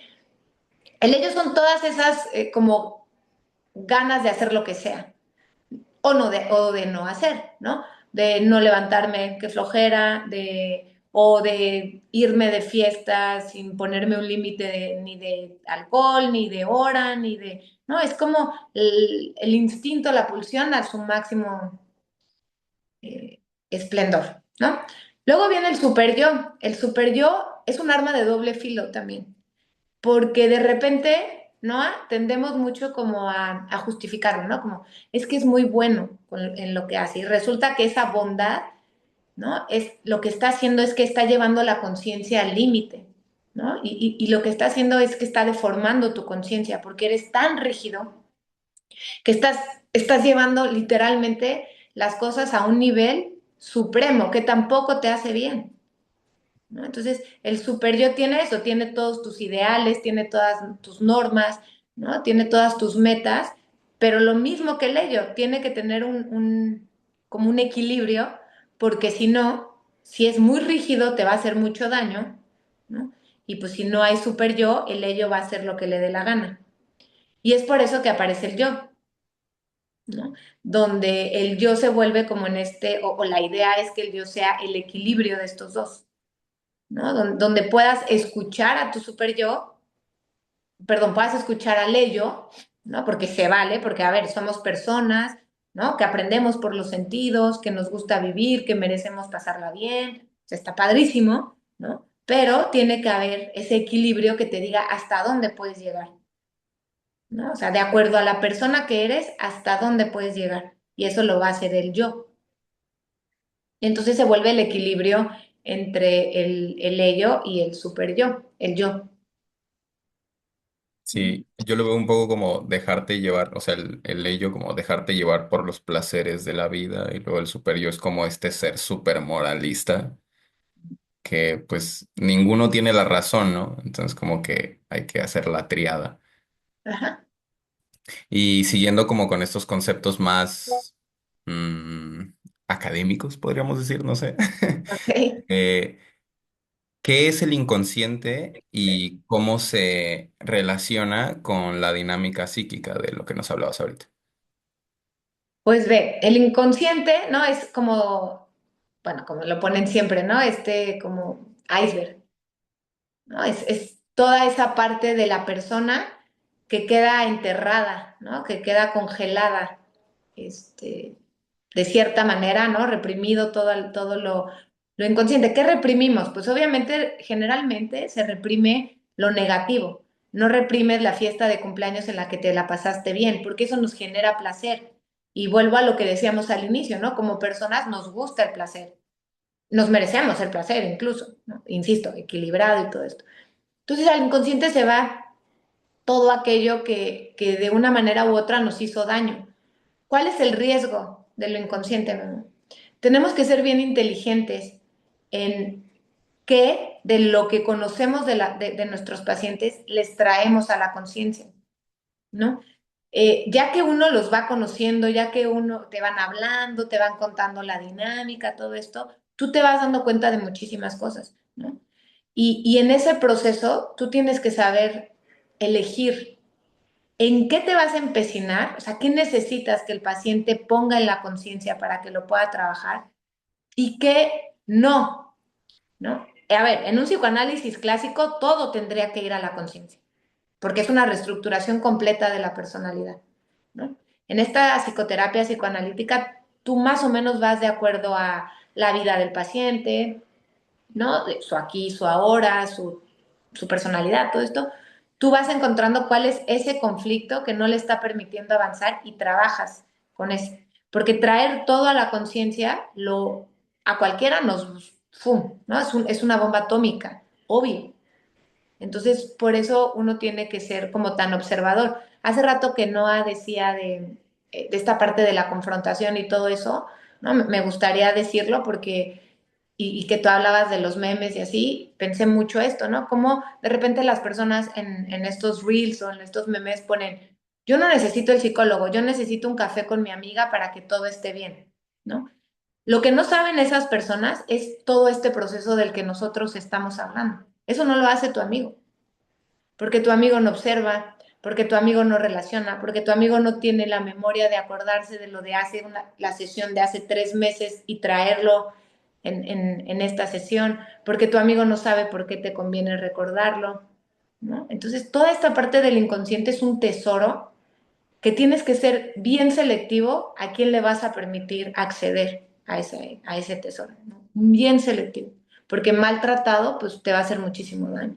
El ello son todas esas como ganas de hacer lo que sea, o de no hacer, ¿no? De no levantarme, qué flojera, o de irme de fiesta sin ponerme un límite ni de alcohol, ni de hora, ni de... No, es como el instinto, la pulsión a su máximo esplendor, ¿no? Luego viene el super yo. El super yo es un arma de doble filo también, porque de repente, ¿no? Tendemos mucho como a justificarlo, ¿no? Como, es que es muy bueno en lo que hace y resulta que esa bondad, ¿no? Es, lo que está haciendo es que está llevando la conciencia al límite, ¿no? Y lo que está haciendo es que está deformando tu conciencia porque eres tan rígido que estás llevando literalmente las cosas a un nivel supremo que tampoco te hace bien, ¿no? Entonces, el super yo tiene eso, tiene todos tus ideales, tiene todas tus normas, ¿no? Tiene todas tus metas, pero lo mismo que el ello, tiene que tener como un equilibrio, porque si no, si es muy rígido, te va a hacer mucho daño, ¿no? Y pues si no hay super yo, el ello va a hacer lo que le dé la gana. Y es por eso que aparece el yo, ¿no? Donde el yo se vuelve como en o la idea es que el yo sea el equilibrio de estos dos. ¿No? Donde puedas escuchar a tu super yo, perdón, puedas escuchar al ello, ¿no? Porque se vale, porque a ver, somos personas, ¿no? Que aprendemos por los sentidos, que nos gusta vivir, que merecemos pasarla bien, o sea, está padrísimo, ¿no? Pero tiene que haber ese equilibrio que te diga hasta dónde puedes llegar, ¿no? O sea, de acuerdo a la persona que eres, hasta dónde puedes llegar. Y eso lo va a hacer el yo. Entonces se vuelve el equilibrio entre el ello y el super yo, el yo. Sí, yo lo veo un poco como dejarte llevar, o sea, el ello como dejarte llevar por los placeres de la vida y luego el super yo es como este ser súper moralista que pues ninguno tiene la razón, ¿no? Entonces como que hay que hacer la triada. Ajá, Y siguiendo como con estos conceptos más mm, académicos, podríamos decir, no sé. ok. Eh, ¿Qué es el inconsciente y cómo se relaciona con la dinámica psíquica de lo que nos hablabas ahorita? Pues ve, el inconsciente, ¿no? Es como, bueno, como lo ponen siempre, ¿no? Como iceberg, ¿no? Es toda esa parte de la persona que queda enterrada, ¿no? Que queda congelada, este, de cierta manera, ¿no? Reprimido todo lo inconsciente. ¿Qué reprimimos? Pues obviamente, generalmente se reprime lo negativo, no reprimes la fiesta de cumpleaños en la que te la pasaste bien, porque eso nos genera placer. Y vuelvo a lo que decíamos al inicio, ¿no? Como personas nos gusta el placer, nos merecemos el placer incluso, ¿no? Insisto, equilibrado y todo esto. Entonces al inconsciente se va todo aquello que de una manera u otra nos hizo daño. ¿Cuál es el riesgo de lo inconsciente, Memo? Tenemos que ser bien inteligentes en qué de lo que conocemos de nuestros pacientes les traemos a la conciencia, ¿no? Ya que uno los va conociendo, ya que uno te van hablando, te van contando la dinámica, todo esto, tú te vas dando cuenta de muchísimas cosas, ¿no? Y en ese proceso tú tienes que saber elegir en qué te vas a empecinar, o sea, qué necesitas que el paciente ponga en la conciencia para que lo pueda trabajar y qué no, ¿no? A ver, en un psicoanálisis clásico todo tendría que ir a la conciencia porque es una reestructuración completa de la personalidad, ¿no? En esta psicoterapia psicoanalítica, tú más o menos vas de acuerdo a la vida del paciente, ¿no? Su aquí, su ahora, su personalidad, todo esto. Tú vas encontrando cuál es ese conflicto que no le está permitiendo avanzar y trabajas con eso. Porque traer todo a la conciencia, a cualquiera nos, ¡fum! ¿No? Es una bomba atómica, obvio. Entonces, por eso uno tiene que ser como tan observador. Hace rato que Noah decía de esta parte de la confrontación y todo eso, ¿no? Me gustaría decirlo porque, y que tú hablabas de los memes y así, pensé mucho esto, ¿no? Como de repente las personas en estos reels o en estos memes ponen, yo no necesito el psicólogo, yo necesito un café con mi amiga para que todo esté bien, ¿no? Lo que no saben esas personas es todo este proceso del que nosotros estamos hablando. Eso no lo hace tu amigo porque tu amigo no observa, porque tu amigo no relaciona, porque tu amigo no tiene la memoria de acordarse de lo de la sesión de hace 3 meses y traerlo en esta sesión, porque tu amigo no sabe por qué te conviene recordarlo, ¿no? Entonces, toda esta parte del inconsciente es un tesoro que tienes que ser bien selectivo a quién le vas a permitir acceder a ese tesoro, ¿no? Bien selectivo, porque maltratado, pues te va a hacer muchísimo daño.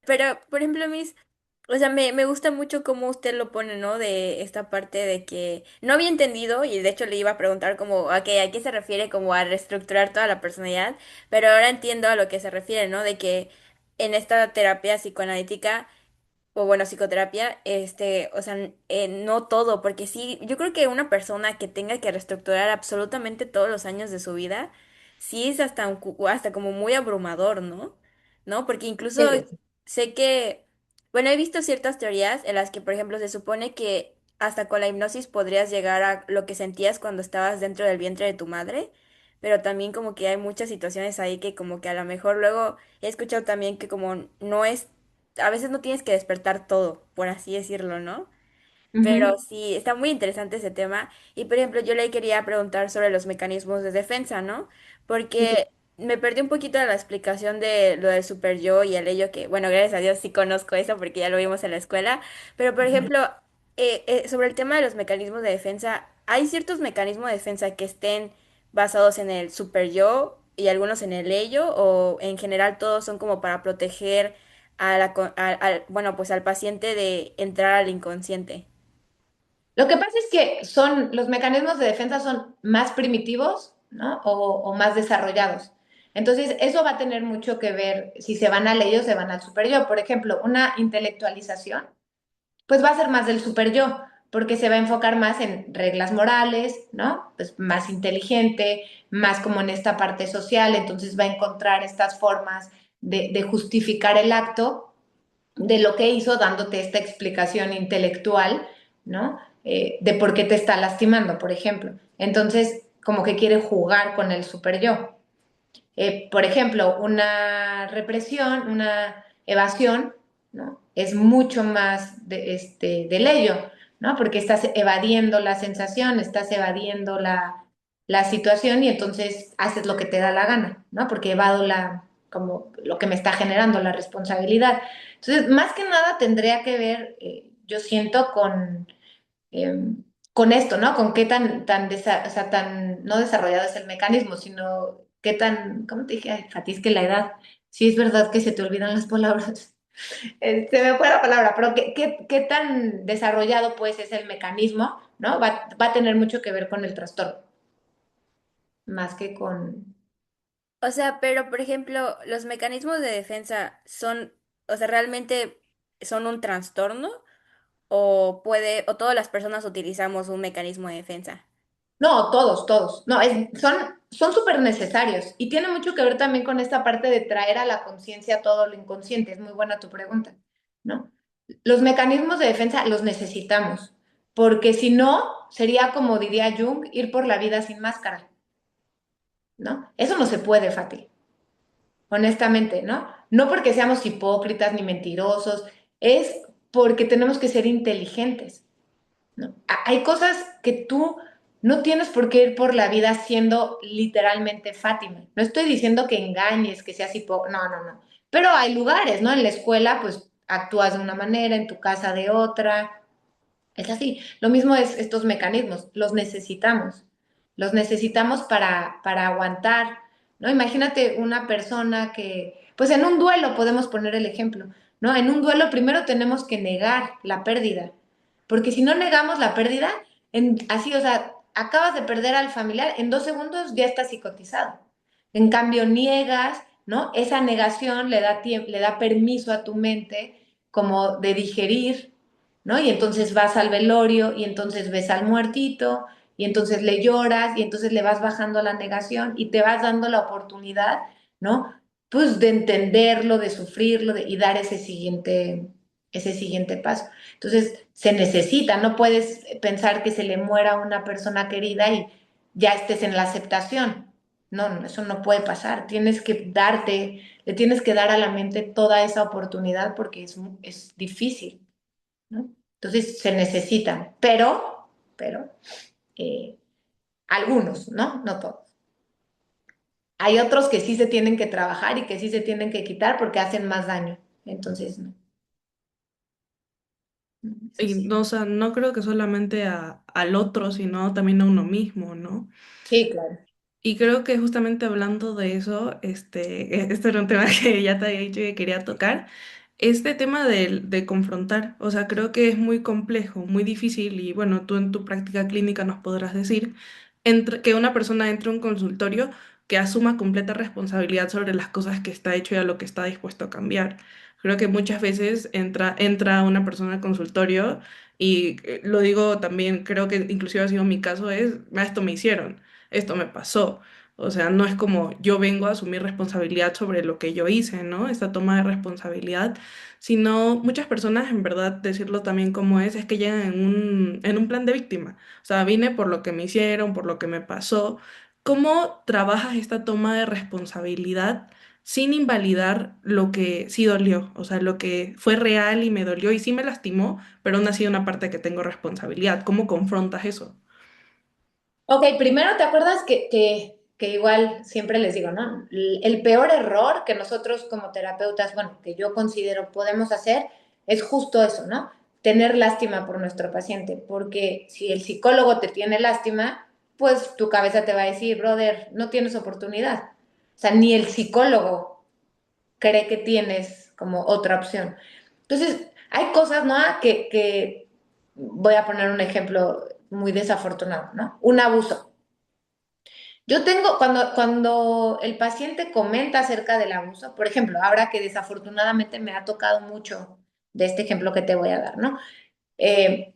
Pero, por ejemplo, o sea, me gusta mucho cómo usted lo pone, ¿no? De esta parte de que no había entendido y de hecho le iba a preguntar como, ¿a qué se refiere como a reestructurar toda la personalidad? Pero ahora entiendo a lo que se refiere, ¿no? De que en esta terapia psicoanalítica o bueno, psicoterapia, o sea, no todo, porque sí, yo creo que una persona que tenga que reestructurar absolutamente todos los años de su vida, sí es hasta, hasta como muy abrumador, ¿no? ¿No? Porque incluso sé que, bueno, he visto ciertas teorías en las que, por ejemplo, se supone que hasta con la hipnosis podrías llegar a lo que sentías cuando estabas dentro del vientre de tu madre, pero también como que hay muchas situaciones ahí que como que a lo mejor luego he escuchado también que como no es a veces no tienes que despertar todo, por así decirlo, ¿no? Pero Ujú. sí, está muy interesante ese tema. Y por ejemplo, yo le quería preguntar sobre los mecanismos de defensa, ¿no? Sí. Porque me perdí un poquito de la explicación de lo del super yo y el ello, que bueno, gracias a Dios sí conozco eso porque ya lo vimos en la escuela. Pero por ejemplo, sobre el tema de los mecanismos de defensa, ¿hay ciertos mecanismos de defensa que estén basados en el super yo y algunos en el ello? ¿O en general todos son como para proteger a bueno, pues al paciente de entrar al inconsciente? Lo que pasa es que los mecanismos de defensa son más primitivos, ¿no? O más desarrollados. Entonces, eso va a tener mucho que ver si se van al ello o se van al super yo. Por ejemplo, una intelectualización, pues va a ser más del super yo, porque se va a enfocar más en reglas morales, ¿no? Pues más inteligente, más como en esta parte social, entonces va a encontrar estas formas de justificar el acto de lo que hizo, dándote esta explicación intelectual, ¿no? De por qué te está lastimando, por ejemplo. Entonces, como que quiere jugar con el super yo. Por ejemplo, una represión, una evasión, ¿no? Es mucho más del ello, ¿no? Porque estás evadiendo la sensación, estás evadiendo la situación y entonces haces lo que te da la gana, ¿no? Porque evado como lo que me está generando la responsabilidad. Entonces, más que nada tendría que ver, yo siento, eh, con esto, ¿no? Con qué o sea, tan, no desarrollado es el mecanismo, sino qué tan, ¿cómo te dije? Ay, Fati, es que la edad, sí es verdad que se te olvidan las palabras. Se me fue la palabra, pero ¿qué tan desarrollado pues es el mecanismo, ¿no? Va a tener mucho que ver con el trastorno, más que con... O sea, pero por ejemplo, los mecanismos de defensa son, o sea, realmente son un trastorno o todas las personas utilizamos un mecanismo de defensa. No, todos. No, son súper necesarios y tiene mucho que ver también con esta parte de traer a la conciencia todo lo inconsciente. Es muy buena tu pregunta, ¿no? Los mecanismos de defensa los necesitamos, porque si no, sería como diría Jung, ir por la vida sin máscara, ¿no? Eso no se puede, Fati, honestamente, ¿no? No porque seamos hipócritas ni mentirosos, es porque tenemos que ser inteligentes. ¿No? Hay cosas que tú no tienes por qué ir por la vida siendo literalmente Fátima. No estoy diciendo que engañes, que seas hipócrita, no. Pero hay lugares, ¿no? En la escuela, pues actúas de una manera, en tu casa de otra. Es así. Lo mismo es estos mecanismos, los necesitamos para aguantar, ¿no? Imagínate una persona que, pues en un duelo podemos poner el ejemplo, ¿no? En un duelo primero tenemos que negar la pérdida, porque si no negamos la pérdida, así, o sea, acabas de perder al familiar, en 2 segundos ya estás psicotizado. En cambio, niegas, ¿no? Esa negación le da permiso a tu mente como de digerir, ¿no? Y entonces vas al velorio y entonces ves al muertito y entonces le lloras y entonces le vas bajando la negación y te vas dando la oportunidad, ¿no? Pues de entenderlo, de sufrirlo y dar ese siguiente paso. Entonces se necesita, no puedes pensar que se le muera a una persona querida y ya estés en la aceptación. No, eso no puede pasar. Le tienes que dar a la mente toda esa oportunidad porque es difícil, ¿no? Entonces se necesitan, pero eh, algunos, ¿no? No todos. Hay otros que sí se tienen que trabajar y que sí se tienen que quitar porque hacen más daño. Entonces, no. Eso Y sí. no, o sea, no creo que solamente al otro, sino también a uno mismo, ¿no? Sí, claro. Y creo que justamente hablando de eso, este era un tema que ya te había dicho que quería tocar, este tema de confrontar, o sea, creo que es muy complejo, muy difícil y bueno, tú en tu práctica clínica nos podrás decir que una persona entre a un consultorio que asuma completa responsabilidad sobre las cosas que está hecho y a lo que está dispuesto a cambiar. Creo que muchas veces entra una persona al consultorio y lo digo también, creo que inclusive ha sido mi caso, "Ah, esto me hicieron, esto me pasó". O sea, no es como yo vengo a asumir responsabilidad sobre lo que yo hice, ¿no? Esta toma de responsabilidad, sino muchas personas, en verdad, decirlo también como es que llegan en un plan de víctima. O sea, vine por lo que me hicieron, por lo que me pasó. ¿Cómo trabajas esta toma de responsabilidad sin invalidar lo que sí dolió? O sea, lo que fue real y me dolió y sí me lastimó, pero aún así una parte que tengo responsabilidad. ¿Cómo confrontas eso? Ok, primero te acuerdas que igual siempre les digo, ¿no? El peor error que nosotros como terapeutas, bueno, que yo considero podemos hacer es justo eso, ¿no? Tener lástima por nuestro paciente, porque si el psicólogo te tiene lástima, pues tu cabeza te va a decir, brother, no tienes oportunidad. O sea, ni el psicólogo cree que tienes como otra opción. Entonces, hay cosas, ¿no? Que voy a poner un ejemplo muy desafortunado, ¿no? Un abuso. Yo tengo, cuando el paciente comenta acerca del abuso, por ejemplo, ahora que desafortunadamente me ha tocado mucho de este ejemplo que te voy a dar, ¿no? Eh,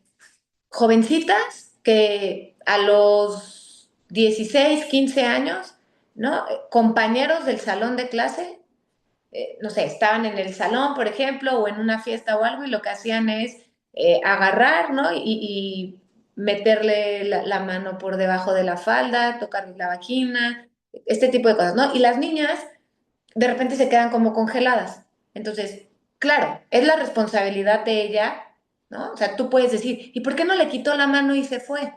Jovencitas que a los 16 15 años, ¿no? Compañeros del salón de clase, no sé, estaban en el salón, por ejemplo, o en una fiesta o algo, y lo que hacían es agarrar, ¿no? Y meterle la mano por debajo de la falda, tocarle la vagina, este tipo de cosas, ¿no? Y las niñas de repente se quedan como congeladas. Entonces, claro, es la responsabilidad de ella, ¿no? O sea, tú puedes decir, ¿y por qué no le quitó la mano y se fue?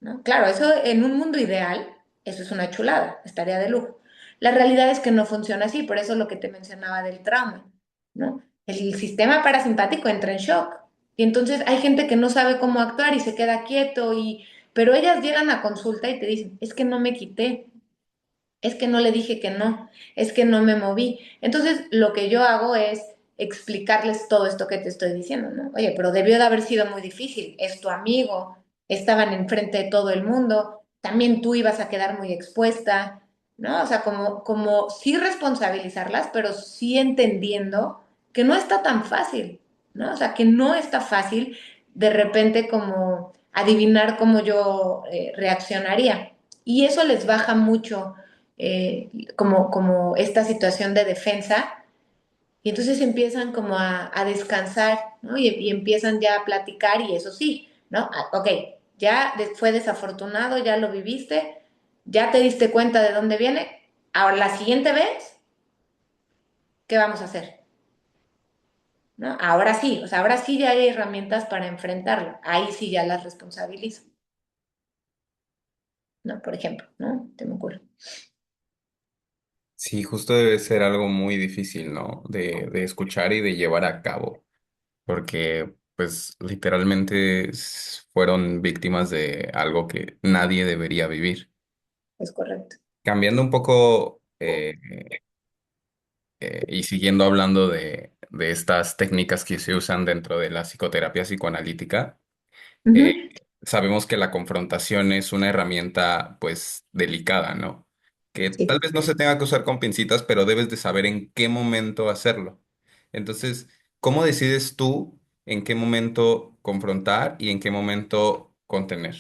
¿No? Claro, eso en un mundo ideal, eso es una chulada, estaría de lujo. La realidad es que no funciona así, por eso lo que te mencionaba del trauma, ¿no? El sistema parasimpático entra en shock y entonces hay gente que no sabe cómo actuar y se queda quieto pero ellas llegan a consulta y te dicen, es que no me quité, es que no le dije que no, es que no me moví. Entonces, lo que yo hago es explicarles todo esto que te estoy diciendo, ¿no? Oye, pero debió de haber sido muy difícil, es tu amigo, estaban enfrente de todo el mundo, también tú ibas a quedar muy expuesta, ¿no? O sea, como sí responsabilizarlas, pero sí entendiendo que no está tan fácil, ¿no? O sea, que no está fácil de repente como adivinar cómo yo reaccionaría. Y eso les baja mucho como esta situación de defensa y entonces empiezan como a descansar, ¿no? Y empiezan ya a platicar y eso sí, ¿no? Ah, ok, ya fue desafortunado, ya lo viviste, ya te diste cuenta de dónde viene. Ahora, la siguiente vez, ¿qué vamos a hacer? ¿No? Ahora sí, o sea, ahora sí ya hay herramientas para enfrentarlo. Ahí sí ya las responsabilizo, ¿no? Por ejemplo, ¿no? Te me ocurre. Sí, justo debe ser algo muy difícil, ¿no? De escuchar y de llevar a cabo, porque pues literalmente fueron víctimas de algo que nadie debería vivir. Es correcto. Cambiando un poco y siguiendo hablando de estas técnicas que se usan dentro de la psicoterapia psicoanalítica, eh, Ujú. sabemos que la confrontación es una herramienta pues delicada, ¿no? Que tal Sí. vez no se tenga que usar con pincitas, pero debes de saber en qué momento hacerlo. Entonces, ¿cómo decides tú en qué momento confrontar y en qué momento contener?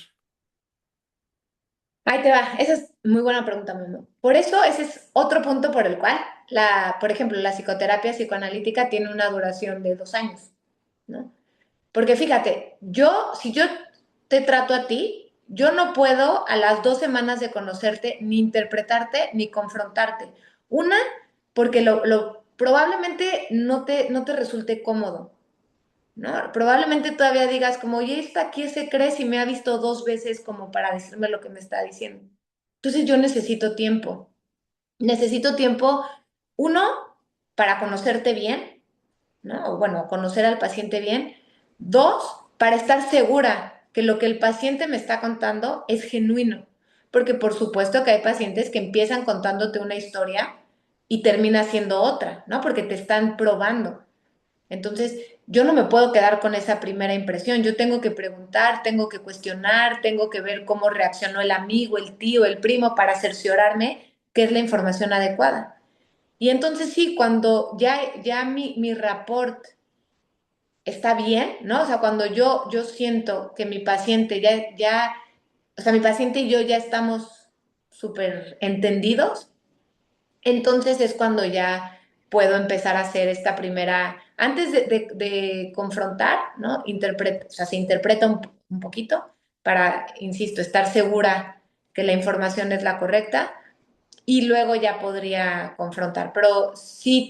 Ahí te va, esa es muy buena pregunta, Memo. Por eso ese es otro punto por el cual, por ejemplo, la psicoterapia psicoanalítica tiene una duración de 2 años, ¿no? Porque fíjate, si yo te trato a ti, yo no puedo a las 2 semanas de conocerte ni interpretarte ni confrontarte. Una, porque probablemente no te resulte cómodo, ¿no? Probablemente todavía digas como, oye, ¿esta qué se cree si me ha visto 2 veces como para decirme lo que me está diciendo? Entonces yo necesito tiempo. Necesito tiempo, uno, para conocerte bien, ¿no? O bueno, conocer al paciente bien. Dos, para estar segura que lo que el paciente me está contando es genuino. Porque por supuesto que hay pacientes que empiezan contándote una historia y termina siendo otra, ¿no? Porque te están probando. Entonces, yo no me puedo quedar con esa primera impresión. Yo tengo que preguntar, tengo que cuestionar, tengo que ver cómo reaccionó el amigo, el tío, el primo para cerciorarme que es la información adecuada. Y entonces sí, cuando ya mi rapport está bien, ¿no? O sea, cuando yo siento que mi paciente o sea, mi paciente y yo ya estamos súper entendidos, entonces es cuando ya puedo empezar a hacer esta primera, antes de confrontar, ¿no? O sea, se interpreta un poquito para, insisto, estar segura que la información es la correcta y luego ya podría confrontar. Pero sí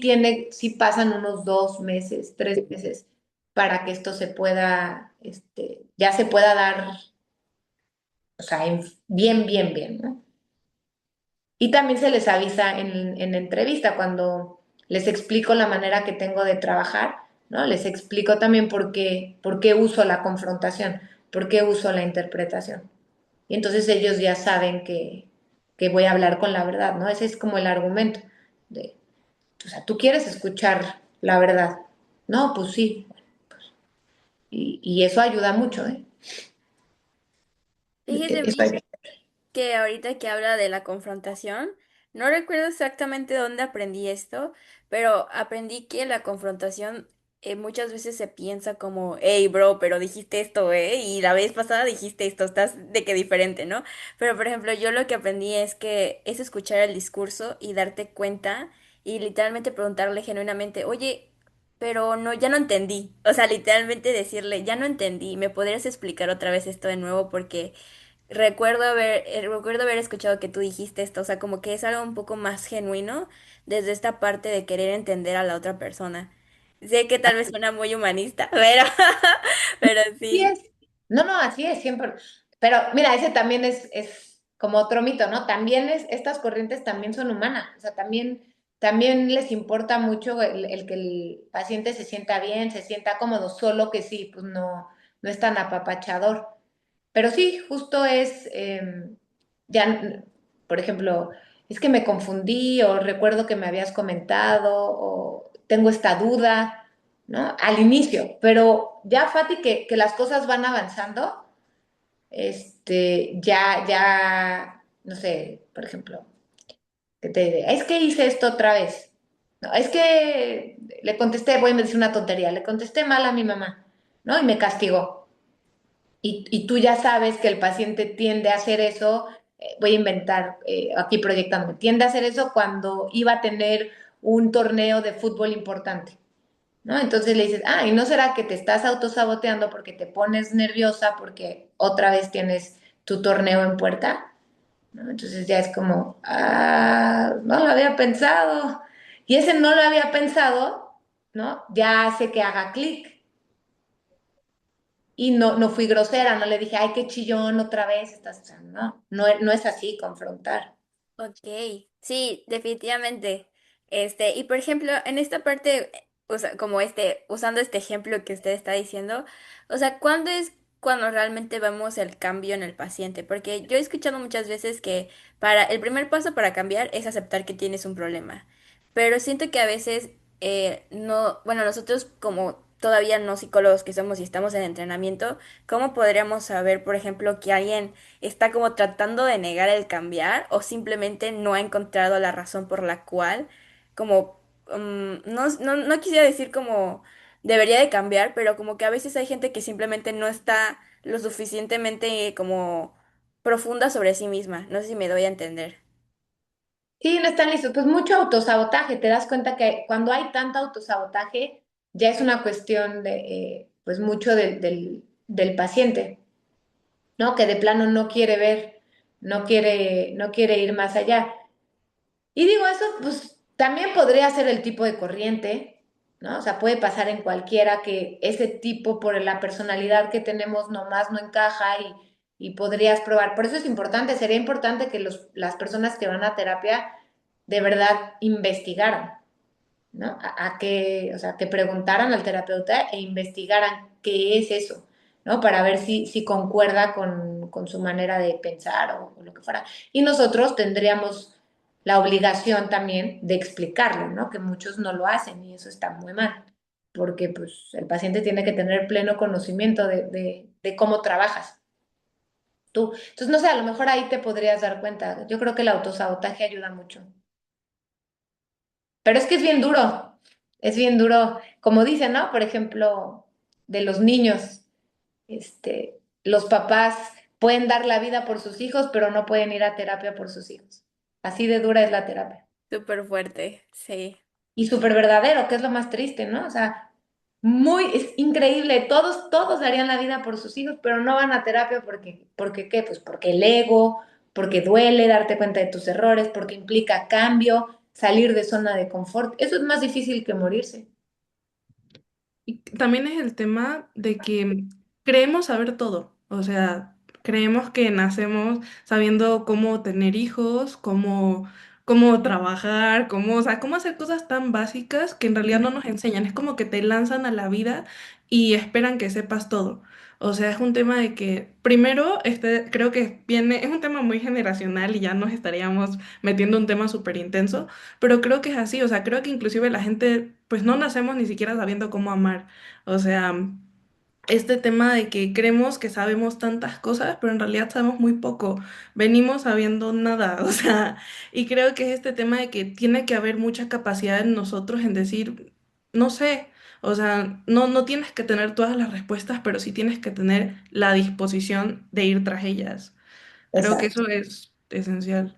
pasan unos 2 meses, 3 meses para que esto ya se pueda dar, o sea, bien, bien, bien, ¿no? Y también se les avisa en entrevista cuando les explico la manera que tengo de trabajar, ¿no? Les explico también por qué uso la confrontación, por qué uso la interpretación. Y entonces ellos ya saben que voy a hablar con la verdad, ¿no? Ese es como el argumento. O sea, tú quieres escuchar la verdad. No, pues sí. Y eso ayuda mucho, ¿eh? Fíjese Eso ayuda. que ahorita que habla de la confrontación, no recuerdo exactamente dónde aprendí esto, pero aprendí que la confrontación muchas veces se piensa como, hey, bro, pero dijiste esto, ¿eh? Y la vez pasada dijiste esto, estás de que diferente, ¿no? Pero, por ejemplo, yo lo que aprendí es que es escuchar el discurso y darte cuenta y literalmente preguntarle genuinamente, oye, pero no, ya no entendí. O sea, literalmente decirle, ya no entendí, ¿me podrías explicar otra vez esto de nuevo? Porque recuerdo haber escuchado que tú dijiste esto, o sea, como que es algo un poco más genuino desde esta parte de querer entender a la otra persona. Sé que tal vez suena muy humanista, pero, pero Sí sí. es. No, no, así es, siempre. Pero mira, ese también es como otro mito, ¿no? Estas corrientes también son humanas, o sea, también les importa mucho el que el paciente se sienta bien, se sienta cómodo, solo que sí, pues no es tan apapachador. Pero sí, justo ya, por ejemplo, es que me confundí o recuerdo que me habías comentado tengo esta duda, ¿no? Al inicio, pero ya, Fati, que las cosas van avanzando, no sé, por ejemplo, que te diga, es que hice esto otra vez. No, es que le contesté, voy a decir una tontería, le contesté mal a mi mamá, ¿no? Y me castigó. Y tú ya sabes que el paciente tiende a hacer eso, voy a inventar aquí proyectándome, tiende a hacer eso cuando iba a tener un torneo de fútbol importante, ¿no? Entonces le dices, ¿y no será que te estás autosaboteando porque te pones nerviosa porque otra vez tienes tu torneo en puerta? ¿No? Entonces ya es como, no lo había pensado. Y ese no lo había pensado, ¿no? Ya hace que haga clic. Y no fui grosera, no le dije, ay, qué chillón otra vez estás, o sea, no es así confrontar. Ok, sí, definitivamente. Y por ejemplo, en esta parte, como usando este ejemplo que usted está diciendo, o sea, ¿cuándo es cuando realmente vemos el cambio en el paciente? Porque yo he escuchado muchas veces que el primer paso para cambiar es aceptar que tienes un problema. Pero siento que a veces no, bueno, nosotros como todavía no psicólogos que somos y estamos en entrenamiento, ¿cómo podríamos saber, por ejemplo, que alguien está como tratando de negar el cambiar o simplemente no ha encontrado la razón por la cual, como, no quisiera decir como debería de cambiar, pero como que a veces hay gente que simplemente no está lo suficientemente como profunda sobre sí misma. No sé si me doy a entender. Sí, no están listos. Pues mucho autosabotaje. Te das cuenta que cuando hay tanto autosabotaje, ya es una cuestión de, pues mucho del paciente, ¿no? Que de plano no quiere ver, no quiere ir más allá. Y digo, eso pues también podría ser el tipo de corriente, ¿no? O sea, puede pasar en cualquiera que ese tipo por la personalidad que tenemos nomás no encaja y podrías probar. Por eso es importante, sería importante que las personas que van a terapia de verdad investigaran, ¿no? O sea, que preguntaran al terapeuta e investigaran qué es eso, ¿no? Para ver si concuerda con su manera de pensar o lo que fuera. Y nosotros tendríamos la obligación también de explicarlo, ¿no? Que muchos no lo hacen y eso está muy mal, porque pues el paciente tiene que tener pleno conocimiento de cómo trabajas tú. Entonces, no sé, a lo mejor ahí te podrías dar cuenta. Yo creo que el autosabotaje ayuda mucho. Pero es bien duro, como dicen, ¿no? Por ejemplo, de los niños, los papás pueden dar la vida por sus hijos, pero no pueden ir a terapia por sus hijos. Así de dura es la terapia. Súper fuerte, sí. Y súper verdadero, que es lo más triste, ¿no? O sea, es increíble, todos darían la vida por sus hijos, pero no van a terapia porque ¿qué? Pues porque el ego, porque duele darte cuenta de tus errores, porque implica cambio, salir de zona de confort. Eso es más difícil que morirse. Y también es el tema de que creemos saber todo, o sea, creemos que nacemos sabiendo cómo tener hijos, cómo trabajar, o sea, cómo hacer cosas tan básicas que en realidad no nos enseñan. Es como que te lanzan a la vida y esperan que sepas todo. O sea, es un tema de que, primero, creo que es un tema muy generacional y ya nos estaríamos metiendo un tema súper intenso, pero creo que es así, o sea, creo que inclusive la gente, pues no nacemos ni siquiera sabiendo cómo amar. O sea, este tema de que creemos que sabemos tantas cosas, pero en realidad sabemos muy poco. Venimos sabiendo nada, o sea, y creo que es este tema de que tiene que haber mucha capacidad en nosotros en decir, no sé, o sea, no tienes que tener todas las respuestas, pero sí tienes que tener la disposición de ir tras ellas. Creo que Exacto. eso es esencial.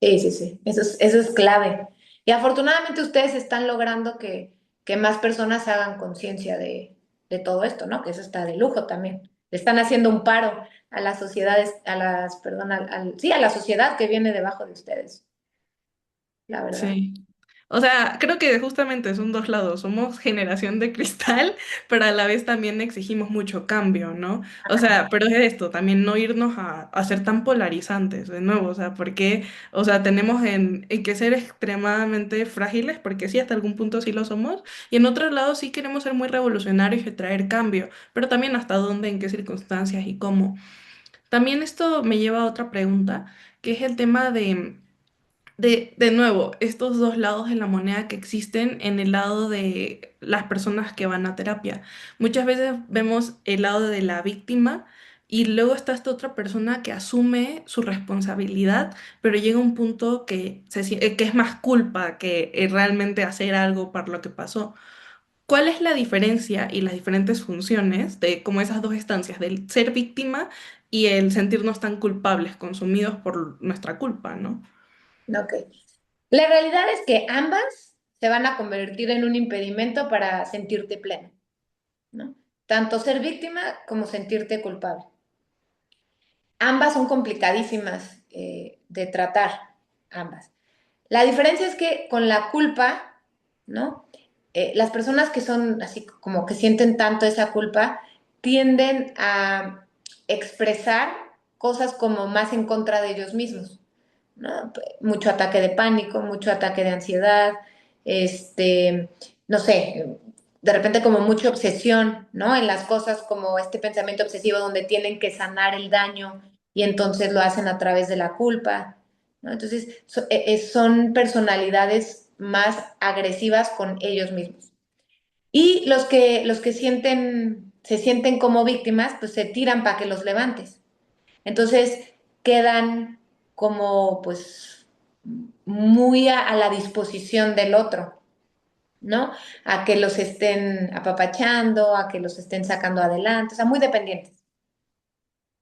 Sí, sí, sí, eso es clave. Y afortunadamente ustedes están logrando que más personas hagan conciencia de todo esto, ¿no? Que eso está de lujo también. Le están haciendo un paro a las sociedades, perdón, sí, a la sociedad que viene debajo de ustedes, la verdad. Sí. O sea, creo que justamente son dos lados. Somos generación de cristal, pero a la vez también exigimos mucho cambio, ¿no? O sea, pero es esto, también no irnos a ser tan polarizantes, de nuevo, o sea, porque, o sea, tenemos en que ser extremadamente frágiles, porque sí, hasta algún punto sí lo somos, y en otros lados sí queremos ser muy revolucionarios y traer cambio, pero también hasta dónde, en qué circunstancias y cómo. También esto me lleva a otra pregunta, que es el tema De nuevo, estos dos lados de la moneda que existen en el lado de las personas que van a terapia. Muchas veces vemos el lado de la víctima y luego está esta otra persona que asume su responsabilidad, pero llega un punto que es más culpa que realmente hacer algo para lo que pasó. ¿Cuál es la diferencia y las diferentes funciones de como esas dos estancias, del ser víctima y el sentirnos tan culpables, consumidos por nuestra culpa, ¿no? Ok. La realidad es que ambas se van a convertir en un impedimento para sentirte pleno, ¿no? Tanto ser víctima como sentirte culpable. Ambas son complicadísimas de tratar, ambas. La diferencia es que con la culpa, ¿no? Las personas que son así como que sienten tanto esa culpa tienden a expresar cosas como más en contra de ellos mismos, ¿no? Mucho ataque de pánico, mucho ataque de ansiedad, este, no sé, de repente como mucha obsesión, ¿no? En las cosas como este pensamiento obsesivo donde tienen que sanar el daño y entonces lo hacen a través de la culpa, ¿no? Entonces son personalidades más agresivas con ellos mismos. Y los que se sienten como víctimas, pues se tiran para que los levantes. Entonces quedan como pues muy a la disposición del otro, ¿no? A que los estén apapachando, a que los estén sacando adelante, o sea, muy dependientes,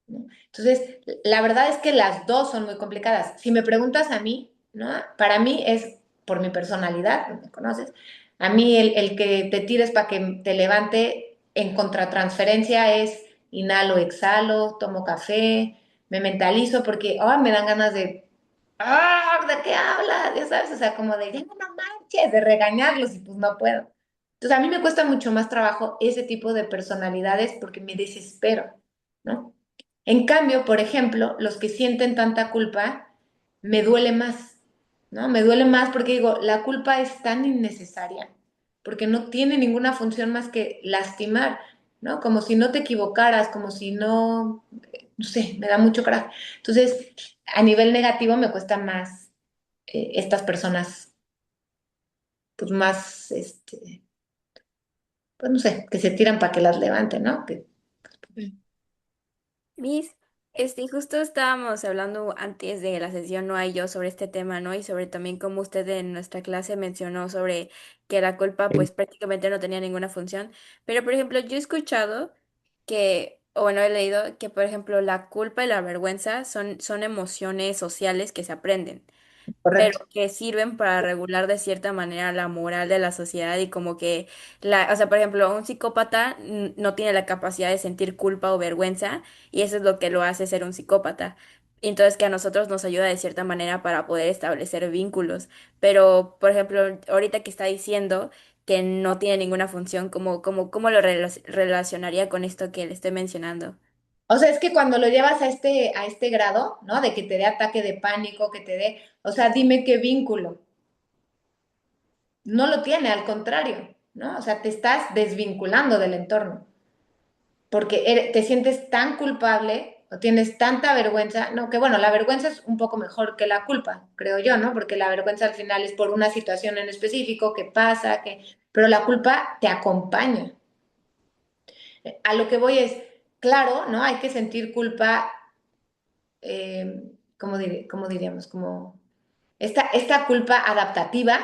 ¿no? Entonces, la verdad es que las dos son muy complicadas. Si me preguntas a mí, ¿no? Para mí es por mi personalidad, me conoces, a mí el que te tires para que te levante en contratransferencia es inhalo, exhalo, tomo café, me mentalizo porque me dan ganas ¿de qué hablas? Ya sabes, o sea, como de, ya no manches, de regañarlos y pues no puedo. Entonces, a mí me cuesta mucho más trabajo ese tipo de personalidades porque me desespero, ¿no? En cambio, por ejemplo, los que sienten tanta culpa, me duele más, ¿no? Me duele más porque digo, la culpa es tan innecesaria, porque no tiene ninguna función más que lastimar, ¿no? Como si no te equivocaras, como si no sé, me da mucho coraje. Entonces, a nivel negativo me cuesta más estas personas, pues más, pues no sé, que se tiran para que las levanten, ¿no? Miss, justo estábamos hablando antes de la sesión, no hay yo, sobre este tema, ¿no? Y sobre también cómo usted en nuestra clase mencionó sobre que la culpa pues prácticamente no tenía ninguna función. Pero, por ejemplo, yo he escuchado o bueno, he leído que, por ejemplo, la culpa y la vergüenza son emociones sociales que se aprenden, pero Correcto. que sirven para regular de cierta manera la moral de la sociedad y como que o sea, por ejemplo, un psicópata no tiene la capacidad de sentir culpa o vergüenza y eso es lo que lo hace ser un psicópata. Y entonces que a nosotros nos ayuda de cierta manera para poder establecer vínculos. Pero, por ejemplo, ahorita que está diciendo que no tiene ninguna función, ¿cómo lo relacionaría con esto que le estoy mencionando? O sea, es que cuando lo llevas a este grado, ¿no? De que te dé ataque de pánico, que te dé, o sea, dime qué vínculo. No lo tiene, al contrario, ¿no? O sea, te estás desvinculando del entorno, porque te sientes tan culpable o tienes tanta vergüenza, no, que bueno, la vergüenza es un poco mejor que la culpa, creo yo, ¿no? Porque la vergüenza al final es por una situación en específico que pasa, pero la culpa te acompaña. A lo que voy es, claro, ¿no? Hay que sentir culpa, ¿cómo diríamos? Como esta culpa adaptativa,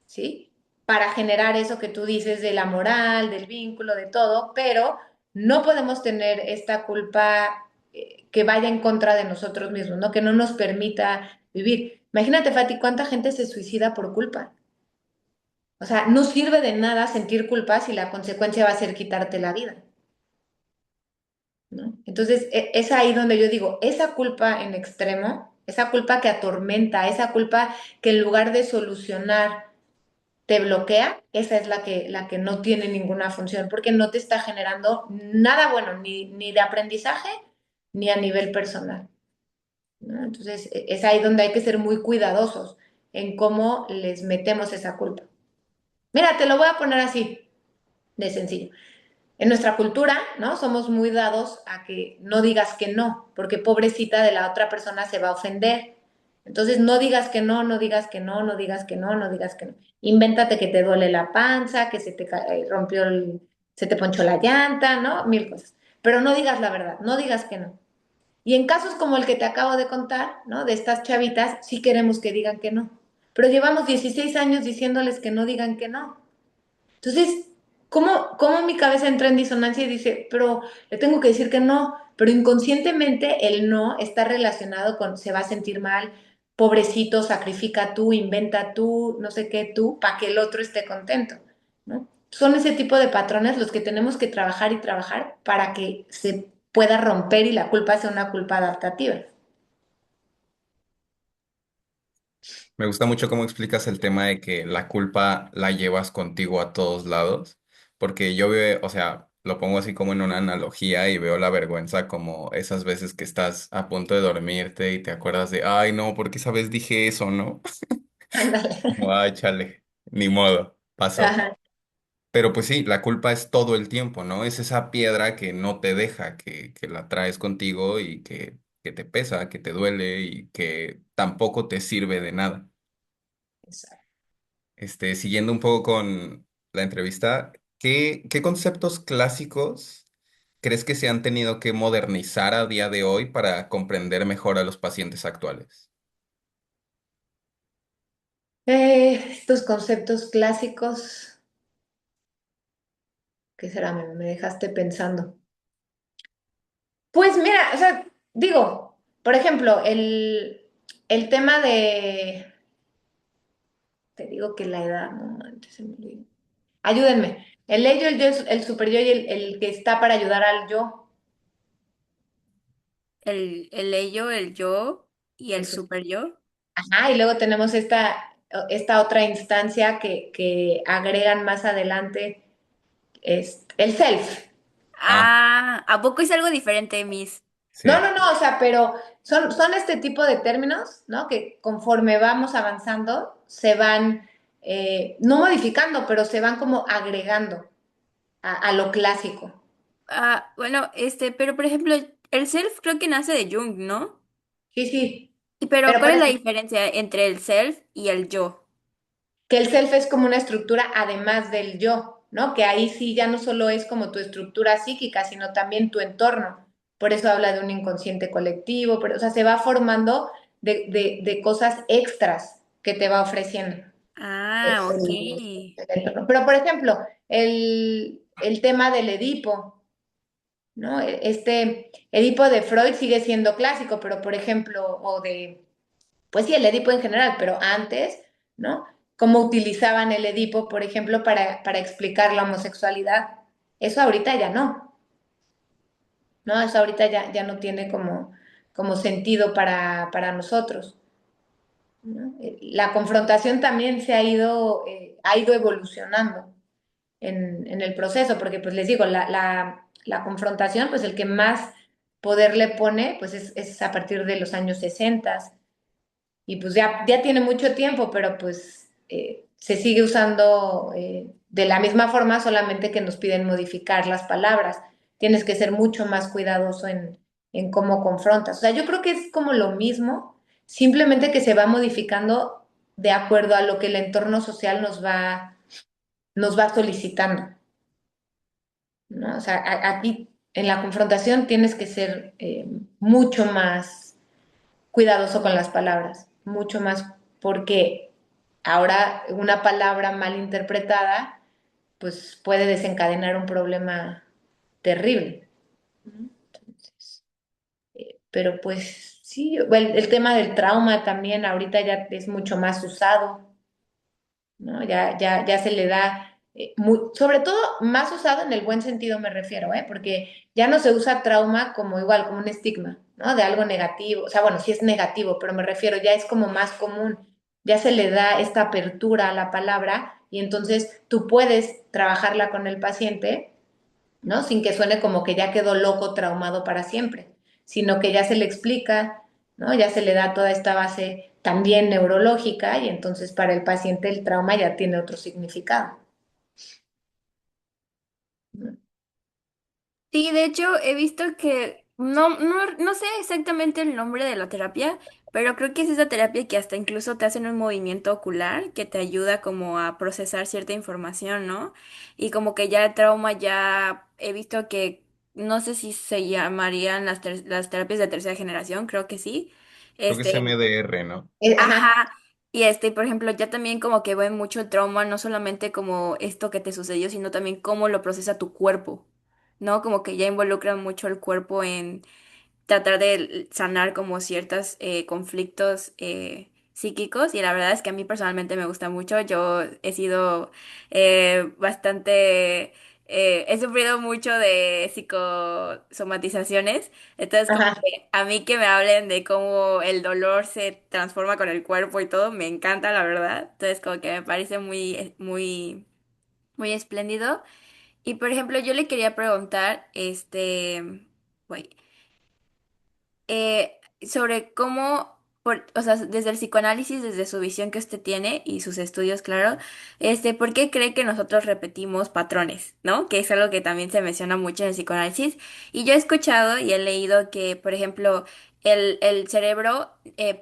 ¿sí? Para generar eso que tú dices de la moral, del vínculo, de todo, pero no podemos tener esta culpa que vaya en contra de nosotros mismos, ¿no? Que no nos permita vivir. Imagínate, Fati, cuánta gente se suicida por culpa. O sea, no sirve de nada sentir culpa si la consecuencia va a ser quitarte la vida, ¿no? Entonces, es ahí donde yo digo, esa culpa en extremo, esa culpa que atormenta, esa culpa que en lugar de solucionar te bloquea, esa es la que no tiene ninguna función, porque no te está generando nada bueno, ni de aprendizaje, ni a nivel personal, ¿no? Entonces, es ahí donde hay que ser muy cuidadosos en cómo les metemos esa culpa. Mira, te lo voy a poner así, de sencillo. En nuestra cultura, ¿no? Somos muy dados a que no digas que no, porque pobrecita de la otra persona se va a ofender. Entonces, no digas que no, no digas que no, no digas que no, no digas que no. Invéntate que te duele la panza, que rompió se te ponchó la llanta, ¿no? Mil cosas. Pero no digas la verdad, no digas que no. Y en casos como el que te acabo de contar, ¿no? De estas chavitas, sí queremos que digan que no. Pero llevamos 16 años diciéndoles que no digan que no. Entonces, ¿cómo mi cabeza entra en disonancia y dice, pero le tengo que decir que no? Pero inconscientemente el no está relacionado con se va a sentir mal, pobrecito, sacrifica tú, inventa tú, no sé qué tú, para que el otro esté contento, ¿no? Son ese tipo de patrones los que tenemos que trabajar y trabajar para que se pueda romper y la culpa sea una culpa adaptativa. Me gusta mucho cómo explicas el tema de que la culpa la llevas contigo a todos lados, porque yo veo, o sea, lo pongo así como en una analogía y veo la vergüenza como esas veces que estás a punto de dormirte y te acuerdas de, ay, no, porque esa vez dije eso, ¿no? Ándale. Como, ay, chale, ni modo, pasó. Ajá, Pero pues sí, la culpa es todo el tiempo, ¿no? Es esa piedra que no te deja, que la traes contigo y que te pesa, que te duele y que tampoco te sirve de nada. exacto. Siguiendo un poco con la entrevista, ¿qué conceptos clásicos crees que se han tenido que modernizar a día de hoy para comprender mejor a los pacientes actuales? Estos conceptos clásicos, ¿qué será? Me dejaste pensando. Pues mira, o sea, digo, por ejemplo, el tema de, te digo que la edad, no manches, se me olvidó. Ayúdenme. El ello, el yo, el super yo y el que está para ayudar al yo, El ello, el yo y el el super. super yo. Ajá, y luego tenemos esta otra instancia que agregan más adelante, es el self. Ah, Ah, ¿a poco es algo diferente, Miss? No, sí. no, no, o sea, pero son este tipo de términos, ¿no? Que conforme vamos avanzando, se van, no modificando, pero se van como agregando a lo clásico. Ah, bueno, pero por ejemplo, el self creo que nace de Jung, ¿no? Sí, sí, Pero pero ¿cuál por es la eso, diferencia entre el self y el yo? que el self es como una estructura además del yo, ¿no? Que ahí sí ya no solo es como tu estructura psíquica, sino también tu entorno. Por eso habla de un inconsciente colectivo, pero, o sea, se va formando de cosas extras que te va ofreciendo. Ah, ok. El entorno. Pero, por ejemplo, el tema del Edipo, ¿no? Este Edipo de Freud sigue siendo clásico, pero, por ejemplo, pues sí, el Edipo en general, pero antes, ¿no? Cómo utilizaban el Edipo, por ejemplo, para explicar la homosexualidad. Eso ahorita ya no, ¿no? Eso ahorita ya no tiene como sentido para nosotros, ¿no? La confrontación también ha ido evolucionando en el proceso, porque pues les digo, la confrontación, pues el que más poder le pone, pues es a partir de los años 60 y pues ya tiene mucho tiempo, pero pues se sigue usando de la misma forma, solamente que nos piden modificar las palabras. Tienes que ser mucho más cuidadoso en cómo confrontas. O sea, yo creo que es como lo mismo, simplemente que se va modificando de acuerdo a lo que el entorno social nos va solicitando, ¿no? O sea, aquí en la confrontación tienes que ser mucho más cuidadoso con las palabras, mucho más, porque ahora una palabra mal interpretada, pues puede desencadenar un problema terrible, ¿no? Entonces, pero pues sí, el tema del trauma también ahorita ya es mucho más usado, ¿no? Ya se le da, sobre todo más usado en el buen sentido me refiero, ¿eh? Porque ya no se usa trauma como igual, como un estigma, ¿no? De algo negativo, o sea, bueno, sí es negativo, pero me refiero, ya es como más común, ya se le da esta apertura a la palabra y entonces tú puedes trabajarla con el paciente, ¿no? Sin que suene como que ya quedó loco, traumado para siempre, sino que ya se le explica, ¿no? Ya se le da toda esta base también neurológica y entonces para el paciente el trauma ya tiene otro significado, ¿no? Sí, de hecho he visto que No sé exactamente el nombre de la terapia, pero creo que es esa terapia que hasta incluso te hacen un movimiento ocular que te ayuda como a procesar cierta información, ¿no? Y como que ya el trauma ya he visto que no sé si se llamarían las terapias de tercera generación, creo que sí. Creo que es Este, MDR, ¿no? Ajá, ajá. Y por ejemplo, ya también como que ven mucho el trauma, no solamente como esto que te sucedió, sino también cómo lo procesa tu cuerpo, ¿no? Como que ya involucran mucho el cuerpo en tratar de sanar como ciertos conflictos psíquicos y la verdad es que a mí personalmente me gusta mucho. Yo he sido bastante, he sufrido mucho de psicosomatizaciones, entonces como ajá. que a mí que me hablen de cómo el dolor se transforma con el cuerpo y todo, me encanta la verdad. Entonces como que me parece muy espléndido. Y por ejemplo, yo le quería preguntar, güey, sobre cómo, o sea, desde el psicoanálisis, desde su visión que usted tiene y sus estudios, claro, ¿por qué cree que nosotros repetimos patrones, ¿no? Que es algo que también se menciona mucho en el psicoanálisis. Y yo he escuchado y he leído que, por ejemplo, el cerebro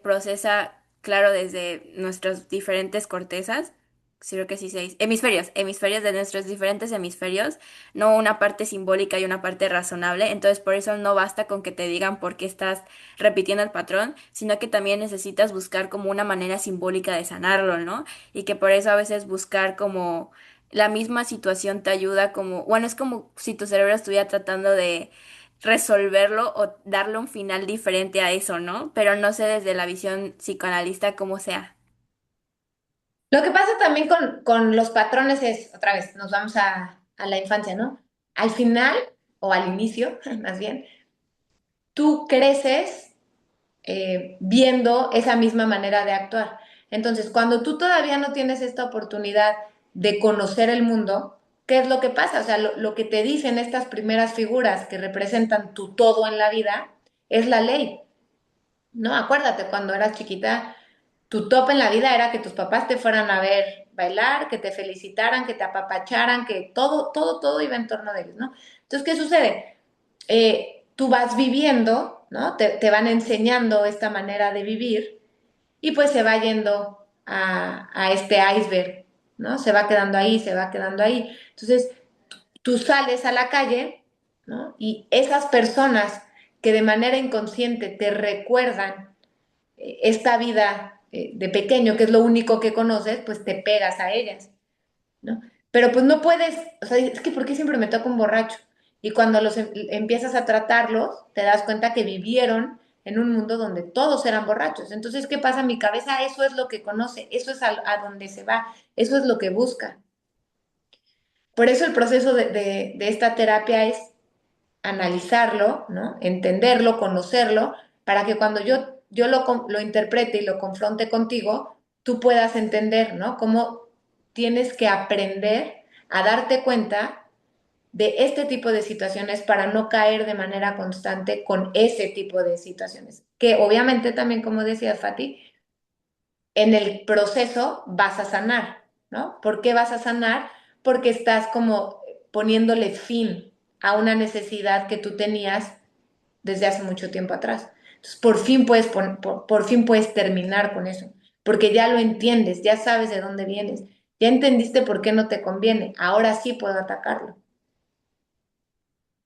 procesa, claro, desde nuestras diferentes cortezas. Sí, creo que sí se dice. Hemisferios de nuestros diferentes hemisferios, no una parte simbólica y una parte razonable. Entonces, por eso no basta con que te digan por qué estás repitiendo el patrón, sino que también necesitas buscar como una manera simbólica de sanarlo, ¿no? Y que por eso a veces buscar como la misma situación te ayuda como, bueno, es como si tu cerebro estuviera tratando de resolverlo o darle un final diferente a eso, ¿no? Pero no sé desde la visión psicoanalista cómo sea. Lo que pasa también con los patrones es, otra vez, nos vamos a la infancia, ¿no? Al final, o al inicio, más bien, tú creces viendo esa misma manera de actuar. Entonces, cuando tú todavía no tienes esta oportunidad de conocer el mundo, ¿qué es lo que pasa? O sea, lo que te dicen estas primeras figuras que representan tu todo en la vida es la ley, ¿no? Acuérdate, cuando eras chiquita, tu top en la vida era que tus papás te fueran a ver bailar, que te felicitaran, que te apapacharan, que todo iba en torno de ellos, ¿no? Entonces, ¿qué sucede? Tú vas viviendo, ¿no? Te van enseñando esta manera de vivir y pues se va yendo a este iceberg, ¿no? Se va quedando ahí, se va quedando ahí. Entonces, tú sales a la calle, ¿no? Y esas personas que de manera inconsciente te recuerdan esta vida de pequeño, que es lo único que conoces, pues te pegas a ellas, ¿no? Pero pues no puedes, o sea, es que ¿por qué siempre me toca un borracho? Y cuando empiezas a tratarlos, te das cuenta que vivieron en un mundo donde todos eran borrachos. Entonces, ¿qué pasa? Mi cabeza eso es lo que conoce, eso es a donde se va, eso es lo que busca. Por eso el proceso de esta terapia es analizarlo, ¿no? Entenderlo, conocerlo, para que cuando yo lo interprete y lo confronte contigo, tú puedas entender, ¿no? Cómo tienes que aprender a darte cuenta de este tipo de situaciones para no caer de manera constante con ese tipo de situaciones. Que obviamente también, como decía Fati, en el proceso vas a sanar, ¿no? ¿Por qué vas a sanar? Porque estás como poniéndole fin a una necesidad que tú tenías desde hace mucho tiempo atrás. Entonces, por fin puedes terminar con eso, porque ya lo entiendes, ya sabes de dónde vienes, ya entendiste por qué no te conviene, ahora sí puedo atacarlo,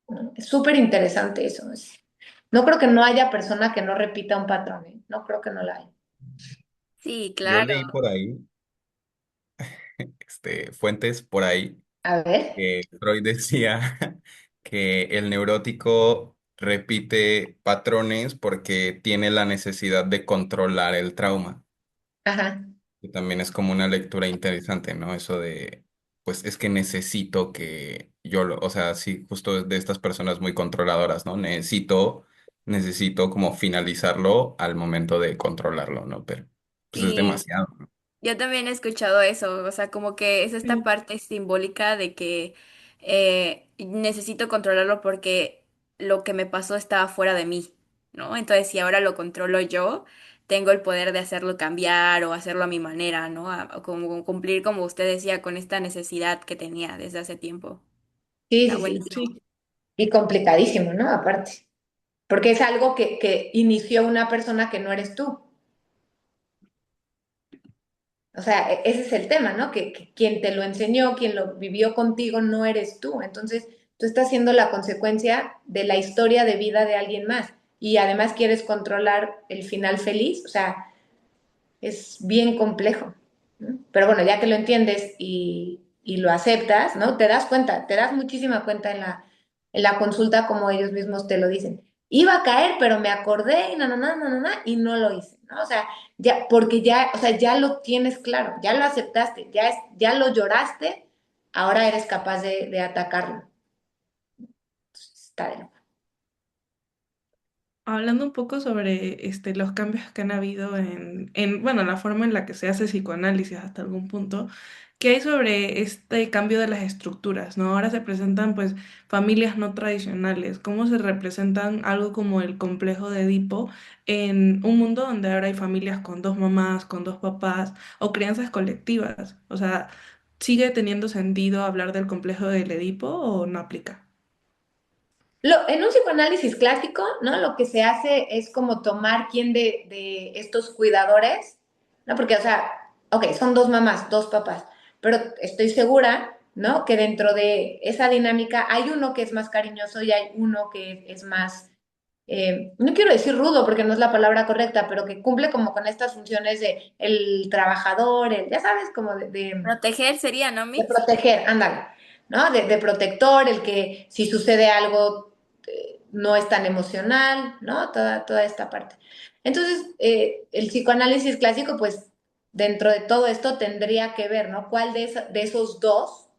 ¿no? Es súper interesante eso. No creo que no haya persona que no repita un patrón, ¿eh? No creo que no la haya. Sí, Yo claro. leí por ahí, fuentes por ahí, A ver, que Freud decía que el neurótico repite patrones porque tiene la necesidad de controlar el trauma. ajá. Y también es como una lectura interesante, ¿no? Eso de, pues es que necesito que o sea, sí, justo de estas personas muy controladoras, ¿no? Necesito como finalizarlo al momento de controlarlo, ¿no? Pero, pues es Sí. demasiado, ¿no? Yo también he escuchado eso, o sea, como que es esta parte simbólica de que necesito controlarlo porque lo que me pasó estaba fuera de mí, ¿no? Entonces, si ahora lo controlo yo, tengo el poder de hacerlo cambiar o hacerlo a mi manera, ¿no? O como cumplir, como usted decía, con esta necesidad que tenía desde hace tiempo. Sí, Está sí, sí. buenísimo. Y complicadísimo, ¿no? Aparte. porque es algo que inició una persona que no eres tú. O sea, ese es el tema, ¿no? Que quien te lo enseñó, quien lo vivió contigo, no eres tú. Entonces, tú estás siendo la consecuencia de la historia de vida de alguien más. Y además quieres controlar el final feliz. O sea, es bien complejo, ¿no? Pero bueno, ya que lo entiendes y lo aceptas, ¿no? Te das cuenta, te das muchísima cuenta en la consulta como ellos mismos te lo dicen. Iba a caer, pero me acordé y y no lo hice, ¿no? O sea, ya, porque ya, o sea, ya lo tienes claro, ya lo aceptaste, ya lo lloraste, ahora eres capaz de atacarlo. Está de loco. Hablando un poco sobre los cambios que han habido bueno, la forma en la que se hace psicoanálisis hasta algún punto, ¿qué hay sobre este cambio de las estructuras, ¿no? Ahora se presentan pues familias no tradicionales, cómo se representan algo como el complejo de Edipo en un mundo donde ahora hay familias con dos mamás, con dos papás o crianzas colectivas. O sea, ¿sigue teniendo sentido hablar del complejo del Edipo o no aplica? En un psicoanálisis clásico, ¿no? Lo que se hace es como tomar quién de estos cuidadores, ¿no? Porque, o sea, ok, son dos mamás, dos papás, pero estoy segura, ¿no? Que dentro de esa dinámica hay uno que es más cariñoso y hay uno que es más, no quiero decir rudo porque no es la palabra correcta, pero que cumple como con estas funciones de el trabajador, ya sabes, como Proteger sería, ¿no, de Mix? proteger, ándale, ¿no? De protector, el que si sucede algo no es tan emocional, ¿no? Toda esta parte. Entonces, el psicoanálisis clásico, pues, dentro de todo esto tendría que ver, ¿no? ¿Cuál de esos dos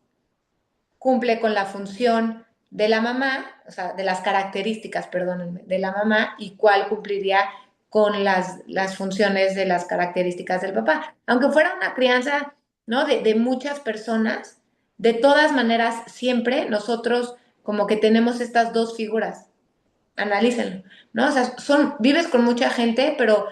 cumple con la función de la mamá, o sea, de las características, perdónenme, de la mamá y cuál cumpliría con las funciones de las características del papá? Aunque fuera una crianza, ¿no? De muchas personas, de todas maneras, siempre nosotros como que tenemos estas dos figuras. Analícenlo, ¿no? O sea, vives con mucha gente, pero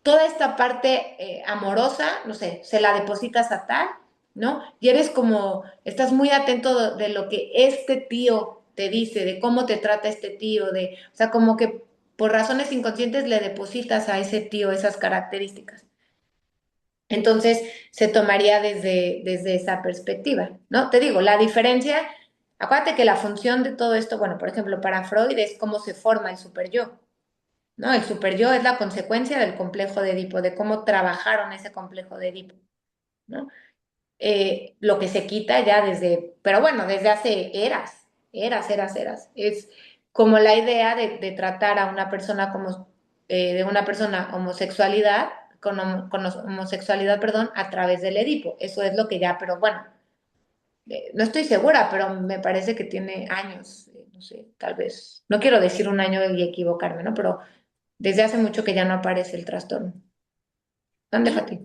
toda esta parte amorosa, no sé, se la depositas a tal, ¿no? Y eres como, estás muy atento de lo que este tío te dice, de cómo te trata este tío, o sea, como que por razones inconscientes le depositas a ese tío esas características. Entonces, se tomaría desde esa perspectiva, ¿no? Te digo, la diferencia, acuérdate que la función de todo esto, bueno, por ejemplo, para Freud es cómo se forma el superyo, ¿no? El superyo es la consecuencia del complejo de Edipo, de cómo trabajaron ese complejo de Edipo, ¿no? Lo que se quita ya pero bueno, desde hace eras, es como la idea de tratar a una persona como, de una persona homosexualidad, con homosexualidad, perdón, a través del Edipo. Eso es lo que ya, pero bueno, no estoy segura, pero me parece que tiene años, no sé, tal vez, no quiero decir un año y equivocarme, ¿no? Pero desde hace mucho que ya no aparece el trastorno. ¿Dónde, Y Fati?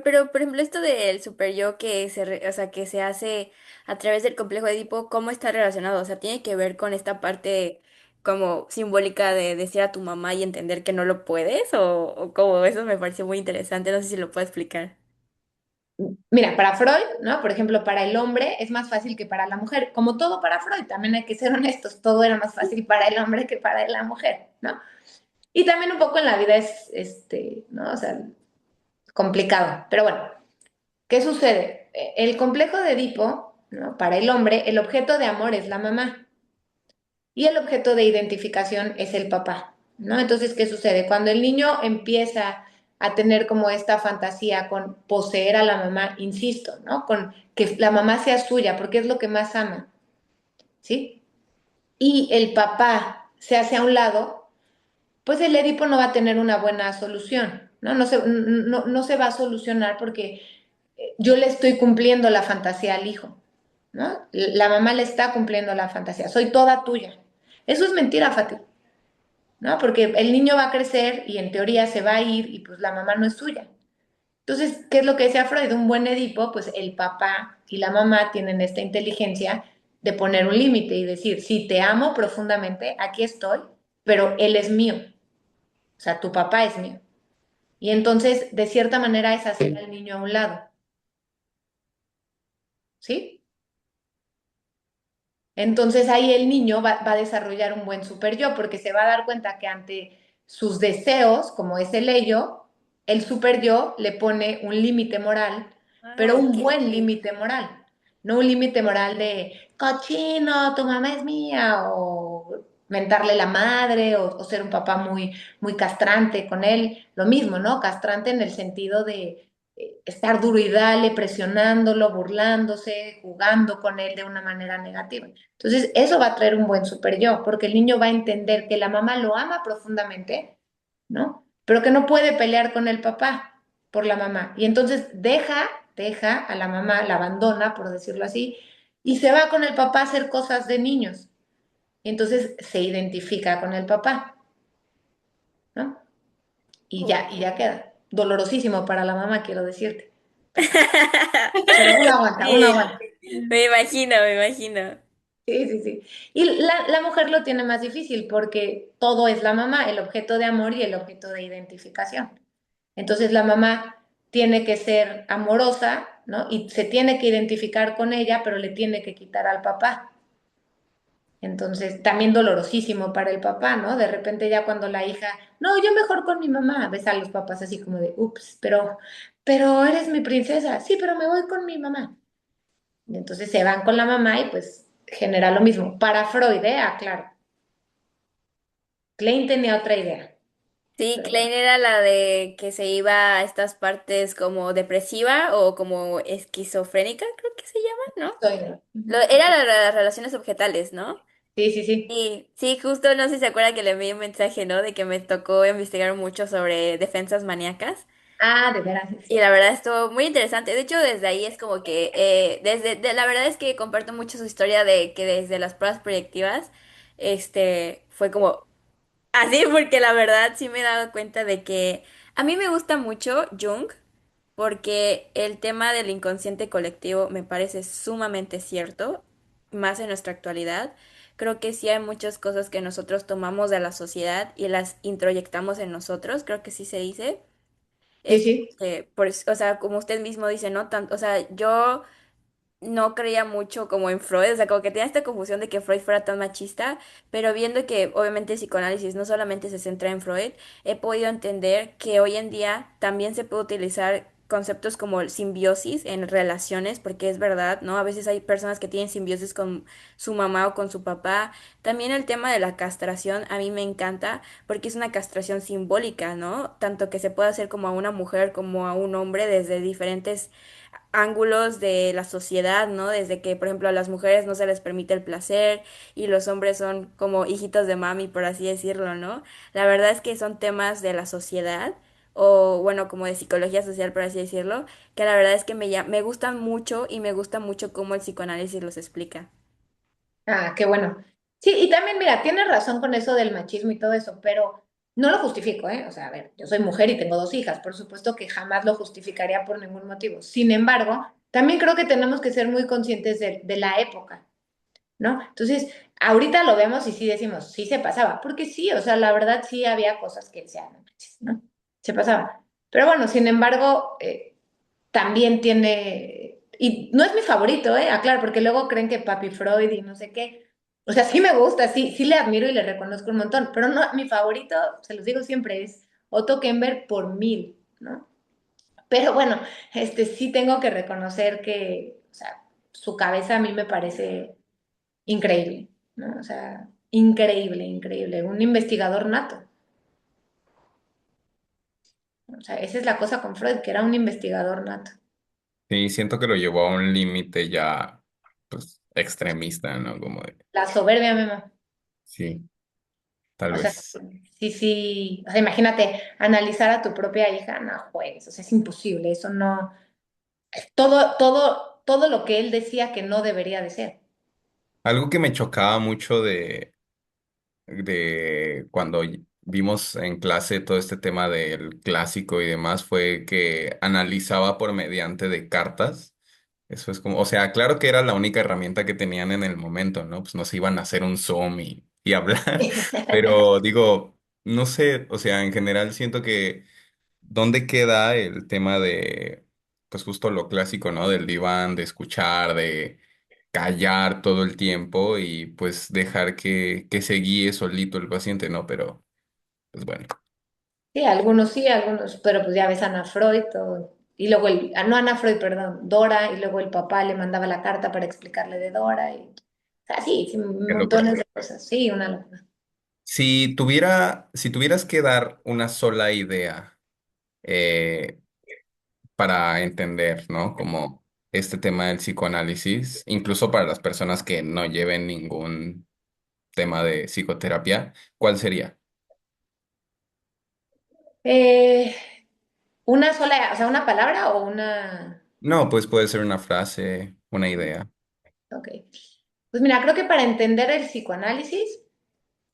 pero por ejemplo esto del super yo o sea, que se hace a través del complejo de Edipo, ¿cómo está relacionado? O sea, tiene que ver con esta parte como simbólica de decir a tu mamá y entender que no lo puedes, o como eso me pareció muy interesante, no sé si lo puedo explicar. Mira, para Freud, ¿no? Por ejemplo, para el hombre es más fácil que para la mujer. Como todo para Freud, también hay que ser honestos, todo era más fácil para el hombre que para la mujer, ¿no? Y también un poco en la vida es, ¿no? O sea, complicado. Pero bueno, ¿qué sucede? El complejo de Edipo, ¿no? Para el hombre, el objeto de amor es la mamá y el objeto de identificación es el papá, ¿no? Entonces, ¿qué sucede? Cuando el niño empieza a tener como esta fantasía con poseer a la mamá, insisto, ¿no? Con que la mamá sea suya, porque es lo que más ama, ¿sí? Y el papá se hace a un lado, pues el Edipo no va a tener una buena solución, ¿no? No se va a solucionar porque yo le estoy cumpliendo la fantasía al hijo, ¿no? La mamá le está cumpliendo la fantasía, soy toda tuya. Eso es mentira, Fati, ¿no? Porque el niño va a crecer y en teoría se va a ir y pues la mamá no es suya. Entonces, ¿qué es lo que decía Freud? Un buen Edipo, pues el papá y la mamá tienen esta inteligencia de poner un límite y decir, sí, te amo profundamente, aquí estoy, pero él es mío, o sea, tu papá es mío. Y entonces, de cierta manera, es hacer al niño a un lado, ¿sí? Entonces ahí el niño va a desarrollar un buen super yo porque se va a dar cuenta que ante sus deseos, como es el ello, el super yo le pone un límite moral, Ah, pero ok. un buen límite moral, no un límite moral de cochino, tu mamá es mía, o mentarle la madre, o ser un papá muy, muy castrante con él, lo mismo, ¿no? Castrante en el sentido de estar duro y dale, presionándolo, burlándose, jugando con él de una manera negativa. Entonces, eso va a traer un buen super yo, porque el niño va a entender que la mamá lo ama profundamente, ¿no? Pero que no puede pelear con el papá por la mamá. Y entonces deja a la mamá, la abandona, por decirlo así, y se va con el papá a hacer cosas de niños. Y entonces se identifica con el papá, ¿no? Y ya queda. Dolorosísimo para la mamá, quiero decirte. Pero uno Sí, aguanta. me imagino, me imagino. Sí, sí, sí. Y la mujer lo tiene más difícil porque todo es la mamá, el objeto de amor y el objeto de identificación. Entonces la mamá tiene que ser amorosa, ¿no? Y se tiene que identificar con ella, pero le tiene que quitar al papá. Entonces, también dolorosísimo para el papá, ¿no? De repente ya cuando la hija, no, yo mejor con mi mamá, ves a los papás así como de, ups, pero eres mi princesa, sí, pero me voy con mi mamá. Y entonces se van con la mamá y pues genera lo mismo. Para Freud, claro. Klein tenía otra idea, Sí, pero bueno. Klein era la de que se iba a estas partes como depresiva o como esquizofrénica, creo que se llama, ¿no? Ujú. Era las relaciones objetales, ¿no? Sí, sí, sí. Sí, sí, justo no sé si se acuerda que le envié un mensaje, ¿no? De que me tocó investigar mucho sobre defensas maníacas. Ah, de veras, es Y la cierto. verdad estuvo muy interesante. De hecho, desde ahí es como que, la verdad es que comparto mucho su historia de que desde las pruebas proyectivas, fue como así, porque la verdad sí me he dado cuenta de que a mí me gusta mucho Jung, porque el tema del inconsciente colectivo me parece sumamente cierto, más en nuestra actualidad. Creo que sí hay muchas cosas que nosotros tomamos de la sociedad y las introyectamos en nosotros, creo que sí se dice. Sí, Es sí. o sea, como usted mismo dice, ¿no? Tanto, o sea, yo no creía mucho como en Freud, o sea, como que tenía esta confusión de que Freud fuera tan machista, pero viendo que obviamente el psicoanálisis no solamente se centra en Freud, he podido entender que hoy en día también se puede utilizar conceptos como el simbiosis en relaciones, porque es verdad, ¿no? A veces hay personas que tienen simbiosis con su mamá o con su papá. También el tema de la castración a mí me encanta porque es una castración simbólica, ¿no? Tanto que se puede hacer como a una mujer como a un hombre desde diferentes ángulos de la sociedad, ¿no? Desde que, por ejemplo, a las mujeres no se les permite el placer y los hombres son como hijitos de mami, por así decirlo, ¿no? La verdad es que son temas de la sociedad o, bueno, como de psicología social, por así decirlo, que la verdad es que me gustan mucho y me gusta mucho cómo el psicoanálisis los explica. Ah, qué bueno. Sí, y también, mira, tienes razón con eso del machismo y todo eso, pero no lo justifico, ¿eh? O sea, a ver, yo soy mujer y tengo dos hijas, por supuesto que jamás lo justificaría por ningún motivo. Sin embargo, también creo que tenemos que ser muy conscientes de la época, ¿no? Entonces, ahorita lo vemos y sí decimos, sí se pasaba, porque sí, o sea, la verdad sí había cosas que decían, no manches, ¿no? Se pasaba. Pero bueno, sin embargo, también tiene, y no es mi favorito, aclaro, porque luego creen que Papi Freud y no sé qué, o sea, sí me gusta, sí, sí le admiro y le reconozco un montón, pero no, mi favorito, se los digo siempre, es Otto Kemper por mil, ¿no? Pero bueno, sí tengo que reconocer que, o sea, su cabeza a mí me parece increíble, ¿no? O sea, increíble, increíble, un investigador nato. O sea, esa es la cosa con Freud, que era un investigador nato. Sí, siento que lo llevó a un límite ya, pues, extremista, ¿no? Como de, La soberbia, Memo. sí, tal O sea, vez. sí, sí. O sea, imagínate analizar a tu propia hija, no juegues, o sea, es imposible, eso no. Todo lo que él decía que no debería de ser. Algo que me chocaba mucho de cuando vimos en clase todo este tema del clásico y demás fue que analizaba por mediante de cartas. Eso es como, o sea, claro que era la única herramienta que tenían en el momento, ¿no? Pues no se iban a hacer un Zoom y hablar, pero digo, no sé, o sea, en general siento que ¿dónde queda el tema de, pues justo lo clásico, ¿no? Del diván, de escuchar, callar todo el tiempo y pues dejar que se guíe solito el paciente, ¿no? Pero, pues bueno, Sí, algunos, pero pues ya ves Ana Freud, y luego no Ana Freud, perdón, Dora, y luego el papá le mandaba la carta para explicarle de Dora, y, o sea, sí, sí, qué locura. montones de cosas, sí, una locura. Si tuvieras que dar una sola idea eh, para entender, ¿no? Como este tema del psicoanálisis, incluso para las personas que no lleven ningún tema de psicoterapia, ¿cuál sería? Eh, una sola, o sea, una palabra o una... No, pues puede ser una frase, una idea. Ok. Pues mira, creo que para entender el psicoanálisis,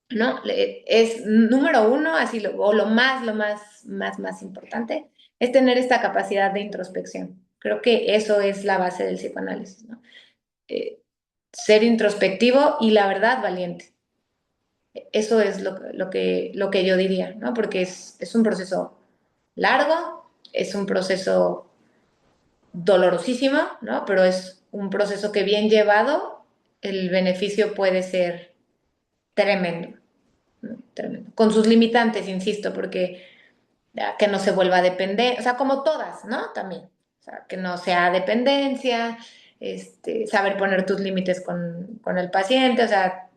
¿no? Es número uno, así, o más importante, es tener esta capacidad de introspección. Creo que eso es la base del psicoanálisis, ¿no? Eh, Ser introspectivo y la verdad valiente. Eso es lo que yo diría, ¿no? Porque es un proceso largo, es un proceso dolorosísimo, ¿no? Pero es un proceso que bien llevado, el beneficio puede ser tremendo, ¿no? Tremendo. Con sus limitantes, insisto, porque ya, que no se vuelva a depender, o sea, como todas, ¿no? También. O sea, que no sea dependencia, saber poner tus límites con el paciente, o sea,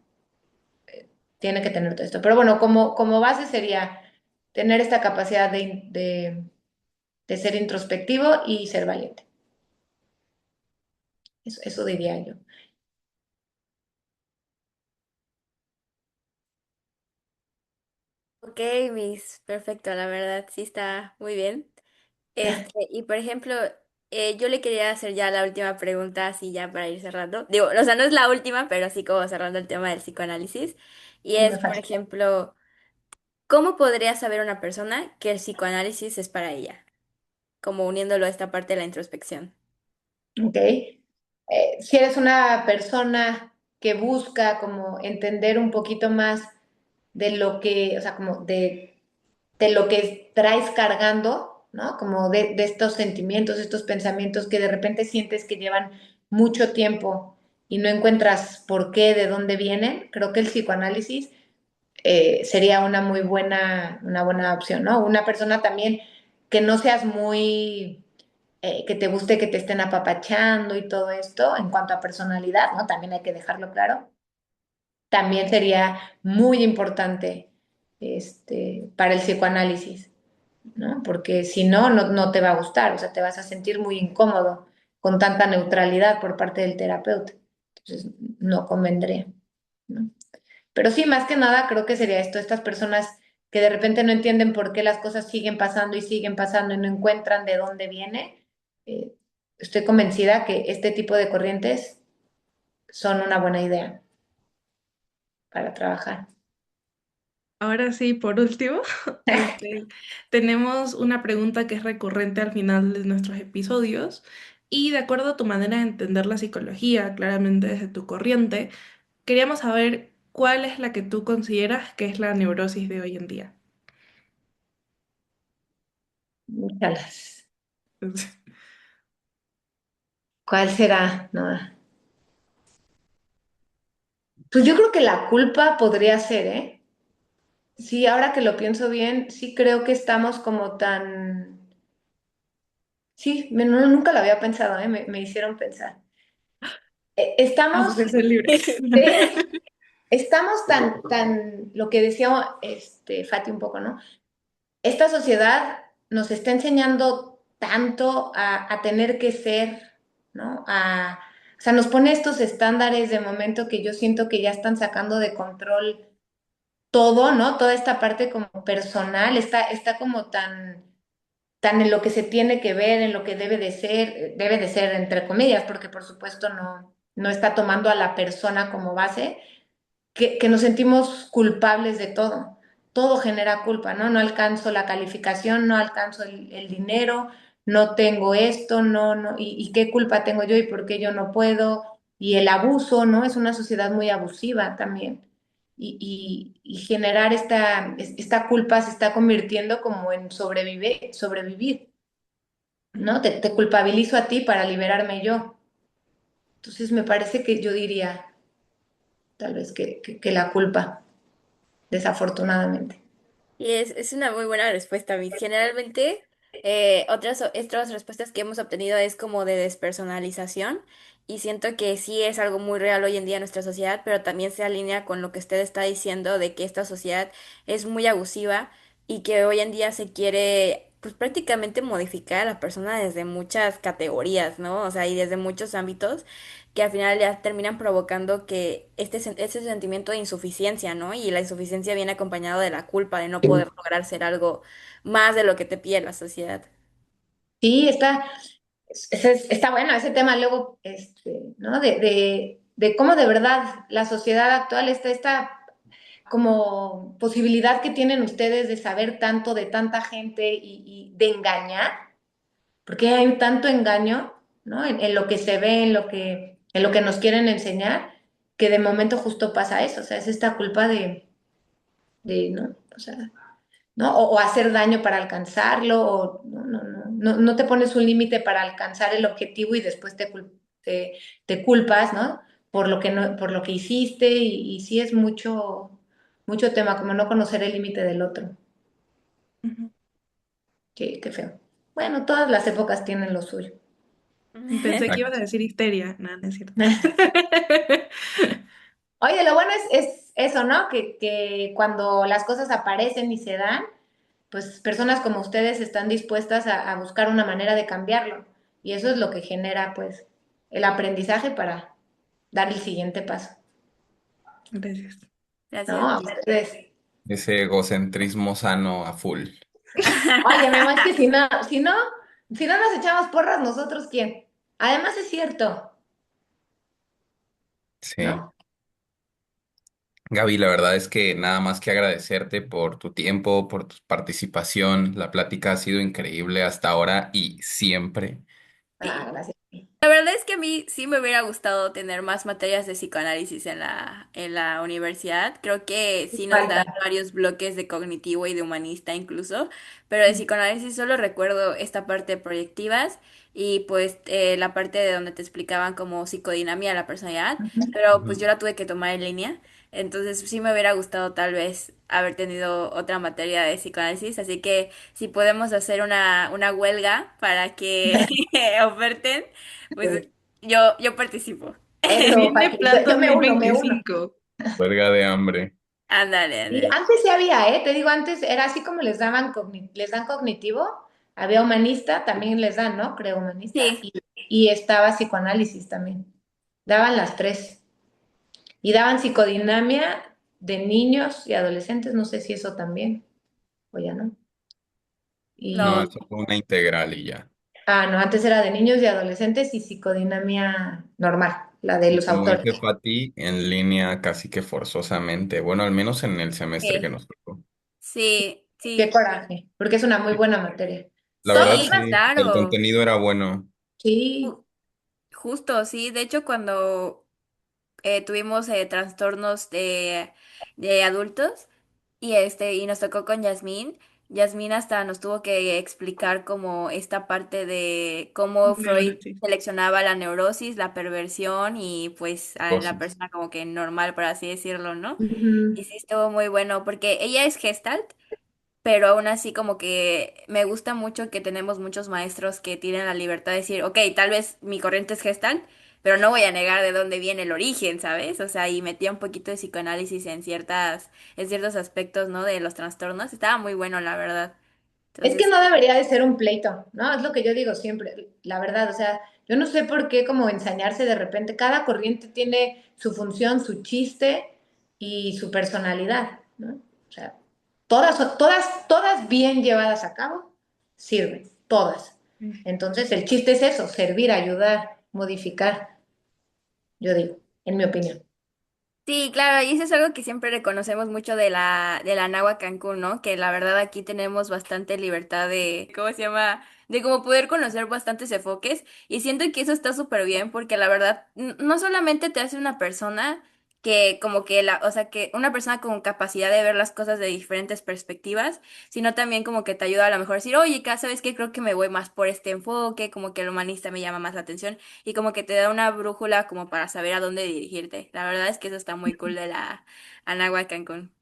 tiene que tener todo esto. Pero bueno, como base sería tener esta capacidad de ser introspectivo y ser valiente. Eso diría yo. Ok, Miss, perfecto, la verdad, sí está muy bien. Y por ejemplo, yo le quería hacer ya la última pregunta, así ya para ir cerrando. Digo, o sea, no es la última, pero así como cerrando el tema del psicoanálisis. Y Sí, me es, por falta. ejemplo, ¿cómo podría saber una persona que el psicoanálisis es para ella? Como uniéndolo a esta parte de la introspección. ¿Ok? Si eres una persona que busca como entender un poquito más de lo que, o sea, como de lo que traes cargando, ¿no? Como de estos sentimientos, estos pensamientos que de repente sientes que llevan mucho tiempo y no encuentras por qué, de dónde vienen, creo que el psicoanálisis sería una buena opción, ¿no? Una persona también que no seas muy, que te guste que te estén apapachando y todo esto, en cuanto a personalidad, ¿no? También hay que dejarlo claro. También sería muy importante para el psicoanálisis, ¿no? Porque si no, no te va a gustar, o sea, te vas a sentir muy incómodo con tanta neutralidad por parte del terapeuta. Entonces, no convendría, ¿no? Pero sí, más que nada, creo que sería esto, estas personas que de repente no entienden por qué las cosas siguen pasando y no encuentran de dónde viene. eh, Estoy convencida que este tipo de corrientes son una buena idea para trabajar. Ahora sí, por último, este, tenemos una pregunta que es recurrente al final de nuestros episodios y de acuerdo a tu manera de entender la psicología, claramente desde tu corriente, queríamos saber cuál es la que tú consideras que es la neurosis de hoy en día. Muchas. ¿Cuál será? No. Pues yo creo que la culpa podría ser, ¿eh? Sí, ahora que lo pienso bien, sí creo que estamos como tan... Sí, nunca lo había pensado, ¿eh? Me hicieron pensar. Estamos, Asociación libre. sí, estamos lo que decía Fati un poco, ¿no? Esta sociedad nos está enseñando tanto a tener que ser, ¿no? O sea, nos pone estos estándares de momento que yo siento que ya están sacando de control todo, ¿no? Toda esta parte como personal, está como tan en lo que se tiene que ver, en lo que debe de ser entre comillas, porque por supuesto no está tomando a la persona como base, que nos sentimos culpables de todo. Todo genera culpa, ¿no? No alcanzo la calificación, no alcanzo el dinero, no tengo esto, y qué culpa tengo yo y por qué yo no puedo. Y el abuso, ¿no? Es una sociedad muy abusiva también. Y generar esta culpa se está convirtiendo como en sobrevivir, ¿no? Te culpabilizo a ti para liberarme yo. Entonces me parece que yo diría tal vez que la culpa, desafortunadamente. Y es una muy buena respuesta, Miss. Generalmente, otras respuestas que hemos obtenido es como de despersonalización y siento que sí es algo muy real hoy en día en nuestra sociedad, pero también se alinea con lo que usted está diciendo de que esta sociedad es muy abusiva y que hoy en día se quiere, pues prácticamente modificar a la persona desde muchas categorías, ¿no? O sea, y desde muchos ámbitos que al final ya terminan provocando que ese sentimiento de insuficiencia, ¿no? Y la insuficiencia viene acompañado de la culpa de no poder lograr ser algo más de lo que te pide la sociedad. Sí, está bueno ese tema luego, ¿no? De cómo de verdad la sociedad actual está esta como posibilidad que tienen ustedes de saber tanto de tanta gente y de engañar, porque hay tanto engaño, ¿no? En lo que se ve, en lo que nos quieren enseñar, que de momento justo pasa eso, o sea, es esta culpa ¿no? O sea, ¿no? O hacer daño para alcanzarlo, o no te pones un límite para alcanzar el objetivo y después te culpas, ¿no? Por lo que no, por lo que hiciste, y sí es mucho tema, como no conocer el límite del otro. Ujú. Qué feo. Bueno, todas las épocas tienen lo suyo. Pensé que ibas a Exacto. decir histeria. Nada, no es cierto. Oye, lo bueno es eso, ¿no? Que cuando las cosas aparecen y se dan, pues personas como ustedes están dispuestas a buscar una manera de cambiarlo. Y eso es lo que genera, pues, el aprendizaje para dar el siguiente paso, Gracias. ¿no? Gracias. A ustedes. Ese egocentrismo sano a full. Oye, mi amor, es que si no nos echamos porras, nosotros, ¿quién? Además es cierto, Sí. ¿no? Gaby, la verdad es que nada más que agradecerte por tu tiempo, por tu participación. La plática ha sido increíble hasta ahora y siempre. Ah, gracias. La verdad es que a mí sí me hubiera gustado tener más materias de psicoanálisis en la universidad. Creo que sí nos dan Falta. varios bloques de cognitivo y de humanista incluso, pero de psicoanálisis solo recuerdo esta parte de proyectivas y pues la parte de donde te explicaban como psicodinamia de la personalidad, pero pues yo Ujú. la tuve que tomar en línea. Entonces sí me hubiera gustado tal vez haber tenido otra materia de psicoanálisis, así que si podemos hacer una huelga para que oferten. Pues yo participo. Eso, Viene Pati, plan yo dos me mil uno, me uno. veinticinco Huelga de hambre. Ándale, Y ándale. antes sí había, ¿eh? Te digo, antes era así como les dan cognitivo, había humanista, también les dan, ¿no? Creo humanista, Sí, y estaba psicoanálisis también. Daban las tres. Y daban psicodinamia de niños y adolescentes, no sé si eso también, o ya no. No, no. eso fue una integral y ya. No, antes era de niños y adolescentes y psicodinamia normal, la de Y los como autores. dice Pati, en línea casi que forzosamente. Bueno, al menos en el semestre que Sí, nos tocó. sí, Qué sí. coraje, porque es una muy buena materia. La Todas verdad, Sí, otras, sí, el claro. contenido era bueno. sí. Ju- Justo, sí. De hecho, cuando tuvimos trastornos de adultos y nos tocó con Yasmín. Yasmín hasta nos tuvo que explicar como esta parte de cómo Freud Neurosis. seleccionaba la neurosis, la perversión y pues a la Dosis. persona como que normal, por así decirlo, ¿no? Ujú. Y sí estuvo muy bueno porque ella es Gestalt, pero aún así como que me gusta mucho que tenemos muchos maestros que tienen la libertad de decir, ok, tal vez mi corriente es Gestalt, pero no voy a negar de dónde viene el origen, ¿sabes? O sea, y metía un poquito de psicoanálisis en ciertos aspectos, ¿no? De los trastornos. Estaba muy bueno, la verdad. Es que Entonces, no debería de ser un pleito, ¿no? Es lo que yo digo siempre, la verdad, o sea, yo no sé por qué como ensañarse de repente, cada corriente tiene su función, su chiste y su personalidad, ¿no? O sea, todas bien llevadas a cabo sirven, todas. Entonces, el chiste es eso, servir, ayudar, modificar, yo digo, en mi opinión. sí, claro, y eso es algo que siempre reconocemos mucho de la Nahua Cancún, ¿no? Que la verdad aquí tenemos bastante libertad de, ¿cómo se llama? De como poder conocer bastantes enfoques. Y siento que eso está súper bien porque la verdad no solamente te hace una persona que como que o sea, que una persona con capacidad de ver las cosas de diferentes perspectivas, sino también como que te ayuda a lo mejor a decir, oye, ¿sabes qué? Creo que me voy más por este enfoque, como que el humanista me llama más la atención y como que te da una brújula como para saber a dónde dirigirte. La verdad es que eso está muy cool de la Anáhuac Cancún.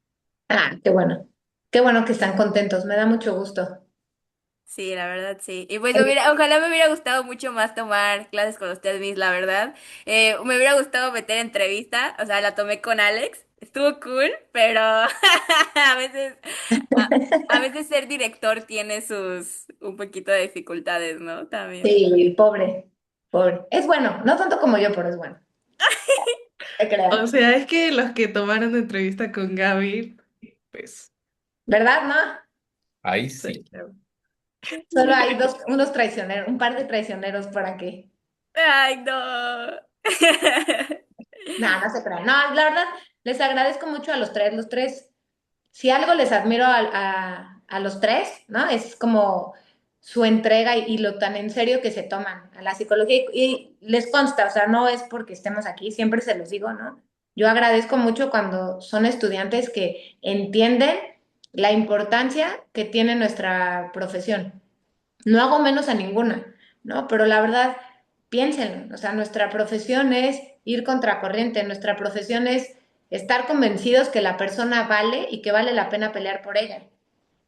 Ah, qué bueno. Qué bueno que están contentos, me da mucho gusto. Sí, la verdad sí. Y pues Oye, ojalá me hubiera gustado mucho más tomar clases con usted, Miss, la verdad. Me hubiera gustado meter entrevista, o sea, la tomé con Alex, estuvo cool, pero a veces, a veces ser director tiene sus un poquito de dificultades, ¿no? También. sí, pobre, pobre. Es bueno, no tanto como yo, pero es bueno. Te O creas. sea, es que los que tomaron entrevista con Gaby, pues, ¿Verdad, no? Ahí sí, sí. claro. Solo hay unos traicioneros, un par de traicioneros por aquí. Ay, no. No, no se crean. No, la verdad, les agradezco mucho a los tres. Los tres, si algo les admiro a los tres, ¿no? Es como su entrega y lo tan en serio que se toman a la psicología. Y les consta, o sea, no es porque estemos aquí, siempre se los digo, ¿no? Yo agradezco mucho cuando son estudiantes que entienden la importancia que tiene nuestra profesión. No hago menos a ninguna, ¿no? Pero la verdad, piénsenlo, o sea, nuestra profesión es ir contracorriente, nuestra profesión es estar convencidos que la persona vale y que vale la pena pelear por ella,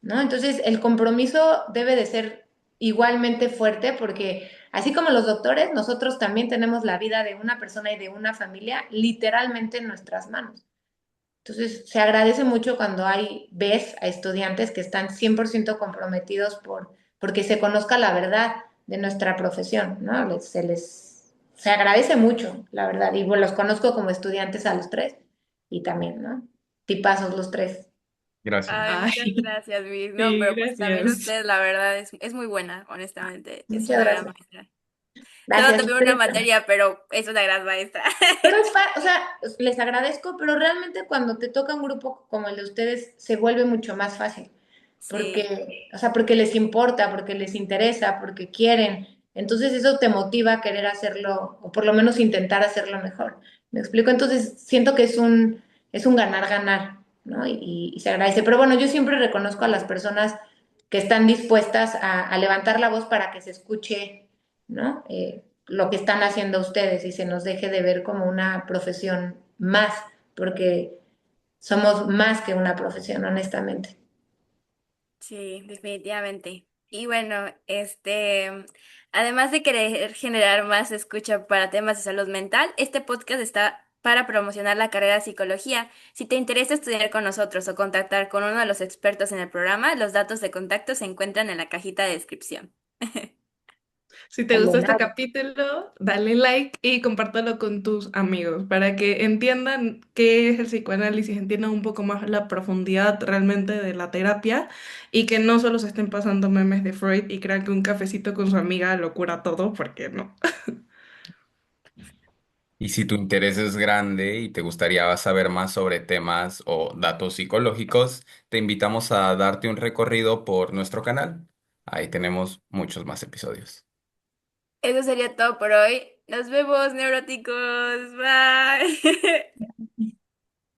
¿no? Entonces, el compromiso debe de ser igualmente fuerte porque así como los doctores, nosotros también tenemos la vida de una persona y de una familia literalmente en nuestras manos. Entonces, se agradece mucho cuando ves a estudiantes que están 100% comprometidos porque se conozca la verdad de nuestra profesión, ¿no? Se agradece mucho, la verdad. Y bueno, los conozco como estudiantes a los tres y también, ¿no? Tipazos los tres. Gracias. Ay, muchas Ay, gracias, Miss. No, sí, pero pues también gracias. usted, la verdad, es muy buena, honestamente. Es Muchas una gran gracias. maestra. Solo Gracias. tomé una materia, pero es una gran maestra. Pero o sea, les agradezco, pero realmente cuando te toca un grupo como el de ustedes, se vuelve mucho más fácil. Sí, Porque, o sea, porque les importa, porque les interesa, porque quieren. Entonces eso te motiva a querer hacerlo, o por lo menos intentar hacerlo mejor. ¿Me explico? Entonces siento que es un ganar-ganar, ¿no? Y se agradece. Pero bueno, yo siempre reconozco a las personas que están dispuestas a levantar la voz para que se escuche, ¿no? Lo que están haciendo ustedes y se nos deje de ver como una profesión más, porque somos más que una profesión, honestamente. sí, definitivamente. Y bueno, además de querer generar más escucha para temas de salud mental, este podcast está para promocionar la carrera de psicología. Si te interesa estudiar con nosotros o contactar con uno de los expertos en el programa, los datos de contacto se encuentran en la cajita de descripción. Si te gustó este Condenado. capítulo, dale like y compártelo con tus amigos para que entiendan qué es el psicoanálisis, entiendan un poco más la profundidad realmente de la terapia y que no solo se estén pasando memes de Freud y crean que un cafecito con su amiga lo cura todo, porque no. Y si tu interés es grande y te gustaría saber más sobre temas o datos psicológicos, te invitamos a darte un recorrido por nuestro canal. Ahí tenemos muchos más episodios. Eso sería todo por hoy. Nos vemos, neuróticos. Bye.